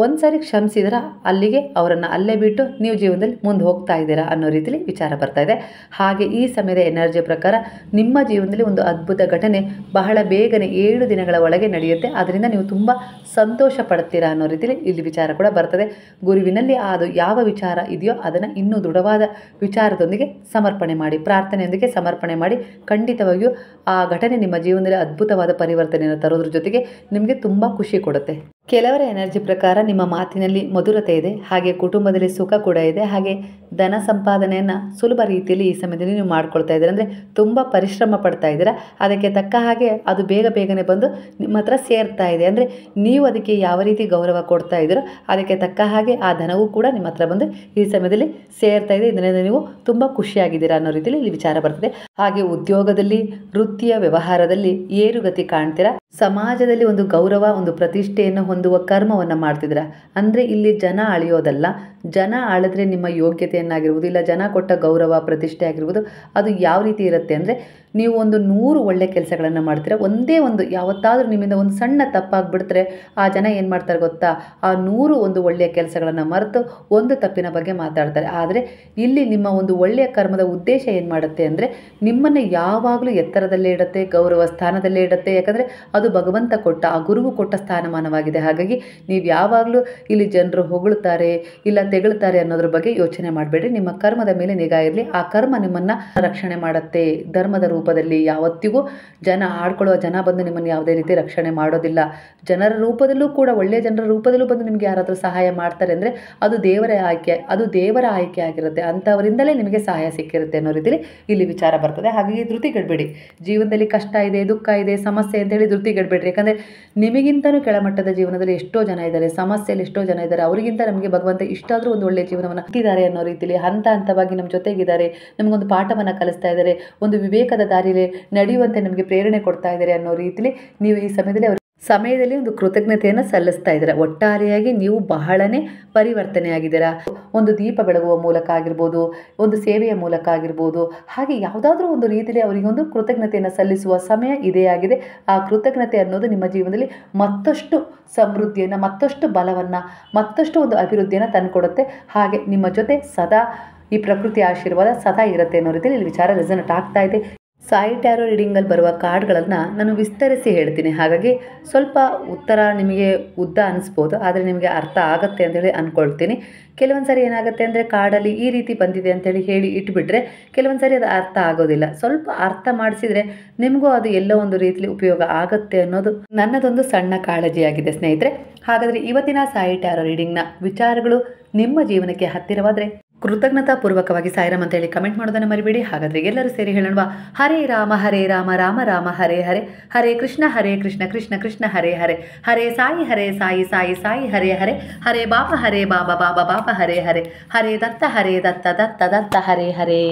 ಒಂದು ಸಾರಿ ಕ್ಷಮಿಸಿದ್ರೆ ಅಲ್ಲಿಗೆ ಅವರನ್ನು ಅಲ್ಲೇ ಬಿಟ್ಟು ನೀವು ಜೀವನದಲ್ಲಿ ಮುಂದೆ ಹೋಗ್ತಾ ಇದ್ದೀರಾ ಅನ್ನೋ ರೀತಿಲಿ ವಿಚಾರ ಬರ್ತಾ ಇದೆ. ಹಾಗೆ ಈ ಸಮಯದ ಎನರ್ಜಿ ಪ್ರಕಾರ ನಿಮ್ಮ ಜೀವನದಲ್ಲಿ ಒಂದು ಅದ್ಭುತ ಘಟನೆ ಬಹಳ ಬೇಗನೆ 7 ದಿನಗಳ ಒಳಗೆ ನಡೆಯುತ್ತೆ. ಅದರಿಂದ ನೀವು ತುಂಬ ಸಂತೋಷ ಪಡ್ತೀರಾ ಅನ್ನೋ ರೀತಿಲಿ ಇಲ್ಲಿ ವಿಚಾರ ಕೂಡ ಬರ್ತದೆ. ಗುರುವಿನಲ್ಲಿ ಅದು ಯಾವ ವಿಚಾರ ಇದೆಯೋ ಅದನ್ನು ಇನ್ನೂ ದೃಢವಾದ ವಿಚಾರದೊಂದಿಗೆ ಸಮರ್ಪಣೆ ಮಾಡಿ, ಪ್ರಾರ್ಥನೆಯೊಂದಿಗೆ ಸಮರ್ಪಣೆ ಮಾಡಿ. ಖಂಡಿತವಾಗಿಯೂ ಆ ಘಟನೆ ನಿಮ್ಮ ಜೀವನದಲ್ಲಿ ಅದ್ಭುತವಾದ ಪರಿವರ್ತನೆಯನ್ನು ತರೋದ್ರ ಜೊತೆಗೆ ನಿಮಗೆ ತುಂಬ ಖುಷಿ ಕೊಡುತ್ತೆ. ಕೆಲವರ ಎನರ್ಜಿ ಪ್ರಕಾರ ನಿಮ್ಮ ಮಾತಿನಲ್ಲಿ ಮಧುರತೆ ಇದೆ, ಹಾಗೆ ಕುಟುಂಬದಲ್ಲಿ ಸುಖ ಕೂಡ ಇದೆ, ಹಾಗೆ ಧನ ಸಂಪಾದನೆಯನ್ನು ಸುಲಭ ರೀತಿಯಲ್ಲಿ ಈ ಸಮಯದಲ್ಲಿ ನೀವು ಮಾಡ್ಕೊಳ್ತಾ ಇದ್ದೀರಾ. ಅಂದರೆ ತುಂಬ ಪರಿಶ್ರಮ ಪಡ್ತಾ ಇದ್ದೀರಾ. ಅದಕ್ಕೆ ತಕ್ಕ ಹಾಗೆ ಅದು ಬೇಗನೆ ಬಂದು ನಿಮ್ಮ ಹತ್ರ ಸೇರ್ತಾ ಇದೆ. ಅಂದರೆ ನೀವು ಅದಕ್ಕೆ ಯಾವ ರೀತಿ ಗೌರವ ಕೊಡ್ತಾ ಇದ್ದೀರೋ ಅದಕ್ಕೆ ತಕ್ಕ ಹಾಗೆ ಆ ಧನವೂ ಕೂಡ ನಿಮ್ಮ ಹತ್ರ ಬಂದು ಈ ಸಮಯದಲ್ಲಿ ಸೇರ್ತಾ ಇದೆ. ಇದರಿಂದ ನೀವು ತುಂಬ ಖುಷಿಯಾಗಿದ್ದೀರಾ ಅನ್ನೋ ರೀತಿಯಲ್ಲಿ ಇಲ್ಲಿ ವಿಚಾರ ಬರ್ತದೆ. ಹಾಗೆ ಉದ್ಯೋಗದಲ್ಲಿ, ವೃತ್ತಿಯ ವ್ಯವಹಾರದಲ್ಲಿ ಏರುಗತಿ ಕಾಣ್ತೀರಾ. ಸಮಾಜದಲ್ಲಿ ಒಂದು ಗೌರವ, ಒಂದು ಪ್ರತಿಷ್ಠೆಯನ್ನು ಹೊಂದುವ ಕರ್ಮವನ್ನು ಮಾಡ್ತಿದ್ದೀರಾ. ಅಂದರೆ ಇಲ್ಲಿ ಜನ ಅಳಿಯೋದಲ್ಲ, ಜನ ಆಳಿದ್ರೆ ನಿಮ್ಮ ಯೋಗ್ಯತೆಯನ್ನಾಗಿರ್ಬೋದು, ಇಲ್ಲ ಜನ ಕೊಟ್ಟ ಗೌರವ ಪ್ರತಿಷ್ಠೆ ಆಗಿರ್ಬೋದು, ಅದು ಯಾವ ರೀತಿ ಇರುತ್ತೆ ಅಂದರೆ ನೀವು ಒಂದು 100 ಒಳ್ಳೆ ಕೆಲಸಗಳನ್ನು ಮಾಡ್ತೀರಾ. ಒಂದೇ ಒಂದು ಯಾವತ್ತಾದರೂ ನಿಮ್ಮಿಂದ ಒಂದು ಸಣ್ಣ ತಪ್ಪಾಗ್ಬಿಡ್ತಾರೆ, ಆ ಜನ ಏನು ಮಾಡ್ತಾರೆ ಗೊತ್ತಾ, ಆ 100 ಒಂದು ಒಳ್ಳೆಯ ಕೆಲಸಗಳನ್ನು ಮರೆತು ಒಂದು ತಪ್ಪಿನ ಬಗ್ಗೆ ಮಾತಾಡ್ತಾರೆ. ಆದರೆ ಇಲ್ಲಿ ನಿಮ್ಮ ಒಂದು ಒಳ್ಳೆಯ ಕರ್ಮದ ಉದ್ದೇಶ ಏನು ಮಾಡುತ್ತೆ ಅಂದರೆ ನಿಮ್ಮನ್ನು ಯಾವಾಗಲೂ ಎತ್ತರದಲ್ಲೇ ಇಡುತ್ತೆ, ಗೌರವ ಸ್ಥಾನದಲ್ಲೇ ಇಡುತ್ತೆ. ಯಾಕಂದರೆ ಅದು ಭಗವಂತ ಕೊಟ್ಟ, ಆ ಗುರುವು ಕೊಟ್ಟ ಸ್ಥಾನಮಾನವಾಗಿದೆ. ಹಾಗಾಗಿ ನೀವು ಯಾವಾಗಲೂ ಇಲ್ಲಿ ಜನರು ಹೊಗಳುತ್ತಾರೆ ಇಲ್ಲ ತೆಗಳ್ತಾರೆ ಅನ್ನೋದ್ರ ಬಗ್ಗೆ ಯೋಚನೆ ಮಾಡಬೇಡಿ. ನಿಮ್ಮ ಕರ್ಮದ ಮೇಲೆ ನಿಗಾ ಇರಲಿ. ಆ ಕರ್ಮ ನಿಮ್ಮನ್ನು ರಕ್ಷಣೆ ಮಾಡುತ್ತೆ. ಧರ್ಮದ ರೂಪದಲ್ಲಿ ಯಾವತ್ತಿಗೂ ಜನ ಆಡ್ಕೊಳ್ಳುವ ಜನ ಬಂದು ನಿಮ್ಮನ್ನು ಯಾವುದೇ ರೀತಿ ರಕ್ಷಣೆ ಮಾಡೋದಿಲ್ಲ. ಜನರ ರೂಪದಲ್ಲೂ ಕೂಡ, ಒಳ್ಳೆಯ ಜನರ ರೂಪದಲ್ಲೂ ಬಂದು ನಿಮಗೆ ಯಾರಾದರೂ ಸಹಾಯ ಮಾಡ್ತಾರೆ ಅಂದರೆ ಅದು ದೇವರ ಆಯ್ಕೆ ಆಗಿರುತ್ತೆ. ಅಂಥವರಿಂದಲೇ ನಿಮಗೆ ಸಹಾಯ ಸಿಕ್ಕಿರುತ್ತೆ ಅನ್ನೋ ರೀತಿಯಲ್ಲಿ ಇಲ್ಲಿ ವಿಚಾರ ಬರ್ತದೆ. ಹಾಗಾಗಿ ಧೃತಿಗೆಡಬೇಡಿ. ಜೀವನದಲ್ಲಿ ಕಷ್ಟ ಇದೆ, ದುಃಖ ಇದೆ, ಸಮಸ್ಯೆ ಅಂತೇಳಿ ಧೃತಿಗೆಡಬೇಡ್ರಿ. ಯಾಕಂದರೆ ನಿಮಗಿಂತನೂ ಕೆಳಮಟ್ಟದ ಜೀವನದಲ್ಲಿ ಎಷ್ಟೋ ಜನ ಇದ್ದಾರೆ, ಸಮಸ್ಯೆಯಲ್ಲಿ ಎಷ್ಟೋ ಜನ ಇದ್ದಾರೆ. ಅವರಿಗಿಂತ ನಮಗೆ ಭಗವಂತ ಇಷ್ಟಾದರೂ ಒಂದು ಒಳ್ಳೆಯ ಜೀವನವನ್ನು ಕೊಟ್ಟಿದ್ದಾರೆ ಅನ್ನೋ ರೀತಿಯಲ್ಲಿ ಹಂತ ಹಂತವಾಗಿ ನಮ್ಮ ಜೊತೆಗಿದ್ದಾರೆ, ನಮಗೊಂದು ಪಾಠವನ್ನು ಕಲಿಸ್ತಾ ಇದ್ದಾರೆ, ಒಂದು ವಿವೇಕದ ದಾರಿಯಲ್ಲಿ ನಡೆಯುವಂತೆ ನಮಗೆ ಪ್ರೇರಣೆ ಕೊಡ್ತಾ ಇದ್ದಾರೆ ಅನ್ನೋ ರೀತಿಯಲ್ಲಿ ನೀವು ಈ ಸಮಯದಲ್ಲಿ ಒಂದು ಕೃತಜ್ಞತೆಯನ್ನು ಸಲ್ಲಿಸ್ತಾ ಇದ್ದೀರಾ. ಒಟ್ಟಾರೆಯಾಗಿ ನೀವು ಬಹಳನೇ ಪರಿವರ್ತನೆಯಾಗಿದ್ದೀರಾ. ಒಂದು ದೀಪ ಬೆಳಗುವ ಮೂಲಕ ಆಗಿರ್ಬೋದು, ಒಂದು ಸೇವೆಯ ಮೂಲಕ ಆಗಿರ್ಬೋದು, ಹಾಗೆ ಯಾವುದಾದ್ರೂ ಒಂದು ರೀತಿಯಲ್ಲಿ ಅವರಿಗೆ ಒಂದು ಕೃತಜ್ಞತೆಯನ್ನು ಸಲ್ಲಿಸುವ ಸಮಯ ಇದೇ ಆಗಿದೆ. ಆ ಕೃತಜ್ಞತೆ ಅನ್ನೋದು ನಿಮ್ಮ ಜೀವನದಲ್ಲಿ ಮತ್ತಷ್ಟು ಸಮೃದ್ಧಿಯನ್ನು, ಮತ್ತಷ್ಟು ಬಲವನ್ನು, ಮತ್ತಷ್ಟು ಒಂದು ಅಭಿವೃದ್ಧಿಯನ್ನು ತಂದುಕೊಡುತ್ತೆ. ಹಾಗೆ ನಿಮ್ಮ ಜೊತೆ ಸದಾ ಈ ಪ್ರಕೃತಿ ಆಶೀರ್ವಾದ ಸದಾ ಇರುತ್ತೆ ಅನ್ನೋ ರೀತಿಯಲ್ಲಿ ಇಲ್ಲಿ ವಿಚಾರ ರೆಸನೇಟ್ ಆಗ್ತಾ ಇದೆ. ಸಾಯಿ ಟ್ಯಾರೋ ರೀಡಿಂಗಲ್ಲಿ ಬರುವ ಕಾರ್ಡ್ಗಳನ್ನು ನಾನು ವಿಸ್ತರಿಸಿ ಹೇಳ್ತೀನಿ. ಹಾಗಾಗಿ ಸ್ವಲ್ಪ ಉತ್ತರ ನಿಮಗೆ ಉದ್ದ ಅನಿಸ್ಬೋದು, ಆದರೆ ನಿಮಗೆ ಅರ್ಥ ಆಗುತ್ತೆ ಅಂತೇಳಿ ಅಂದ್ಕೊಳ್ತೀನಿ. ಕೆಲವೊಂದು ಸರಿ ಏನಾಗುತ್ತೆ ಅಂದರೆ ಕಾರ್ಡಲ್ಲಿ ಈ ರೀತಿ ಬಂದಿದೆ ಅಂತೇಳಿ ಹೇಳಿ ಇಟ್ಬಿಟ್ರೆ ಕೆಲವೊಂದು ಸರಿ ಅದು ಅರ್ಥ ಆಗೋದಿಲ್ಲ. ಸ್ವಲ್ಪ ಅರ್ಥ ಮಾಡಿಸಿದರೆ ನಿಮಗೂ ಅದು ಎಲ್ಲೋ ಒಂದು ರೀತಿಯಲ್ಲಿ ಉಪಯೋಗ ಆಗುತ್ತೆ ಅನ್ನೋದು ನನ್ನದೊಂದು ಸಣ್ಣ ಕಾಳಜಿಯಾಗಿದೆ ಸ್ನೇಹಿತರೆ. ಹಾಗಾದರೆ ಇವತ್ತಿನ ಸಾಯಿ ಟ್ಯಾರೋ ರೀಡಿಂಗ್ನ ವಿಚಾರಗಳು ನಿಮ್ಮ ಜೀವನಕ್ಕೆ ಹತ್ತಿರವಾದರೆ ಕೃತಜ್ಞತಾಪೂರ್ವಕವಾಗಿ ಸಾಯಿರಾಮ್ ಅಂತೇಳಿ ಕಮೆಂಟ್ ಮಾಡೋದನ್ನು ಮರಿಬೇಡಿ. ಹಾಗಾದರೆ ಎಲ್ಲರೂ ಸೇರಿ ಹೇಳೋಣ, ಹರೇ ರಾಮ ರಾಮ ರಾಮ ಹರೇ ಹರೇ, ಹರೇ ಕೃಷ್ಣ ಕೃಷ್ಣ ಕೃಷ್ಣ ಹರೇ ಹರೇ, ಹರೇ ಸಾಯಿ ಸಾಯಿ ಸಾಯಿ ಹರೇ ಹರೇ, ಹರೇ ಬಾಬಾ ಬಾಬಾ ಹರೇ ಹರೇ, ಹರೇ ದತ್ತ ದತ್ತ ದತ್ತ ಹರೇ ಹರೇ.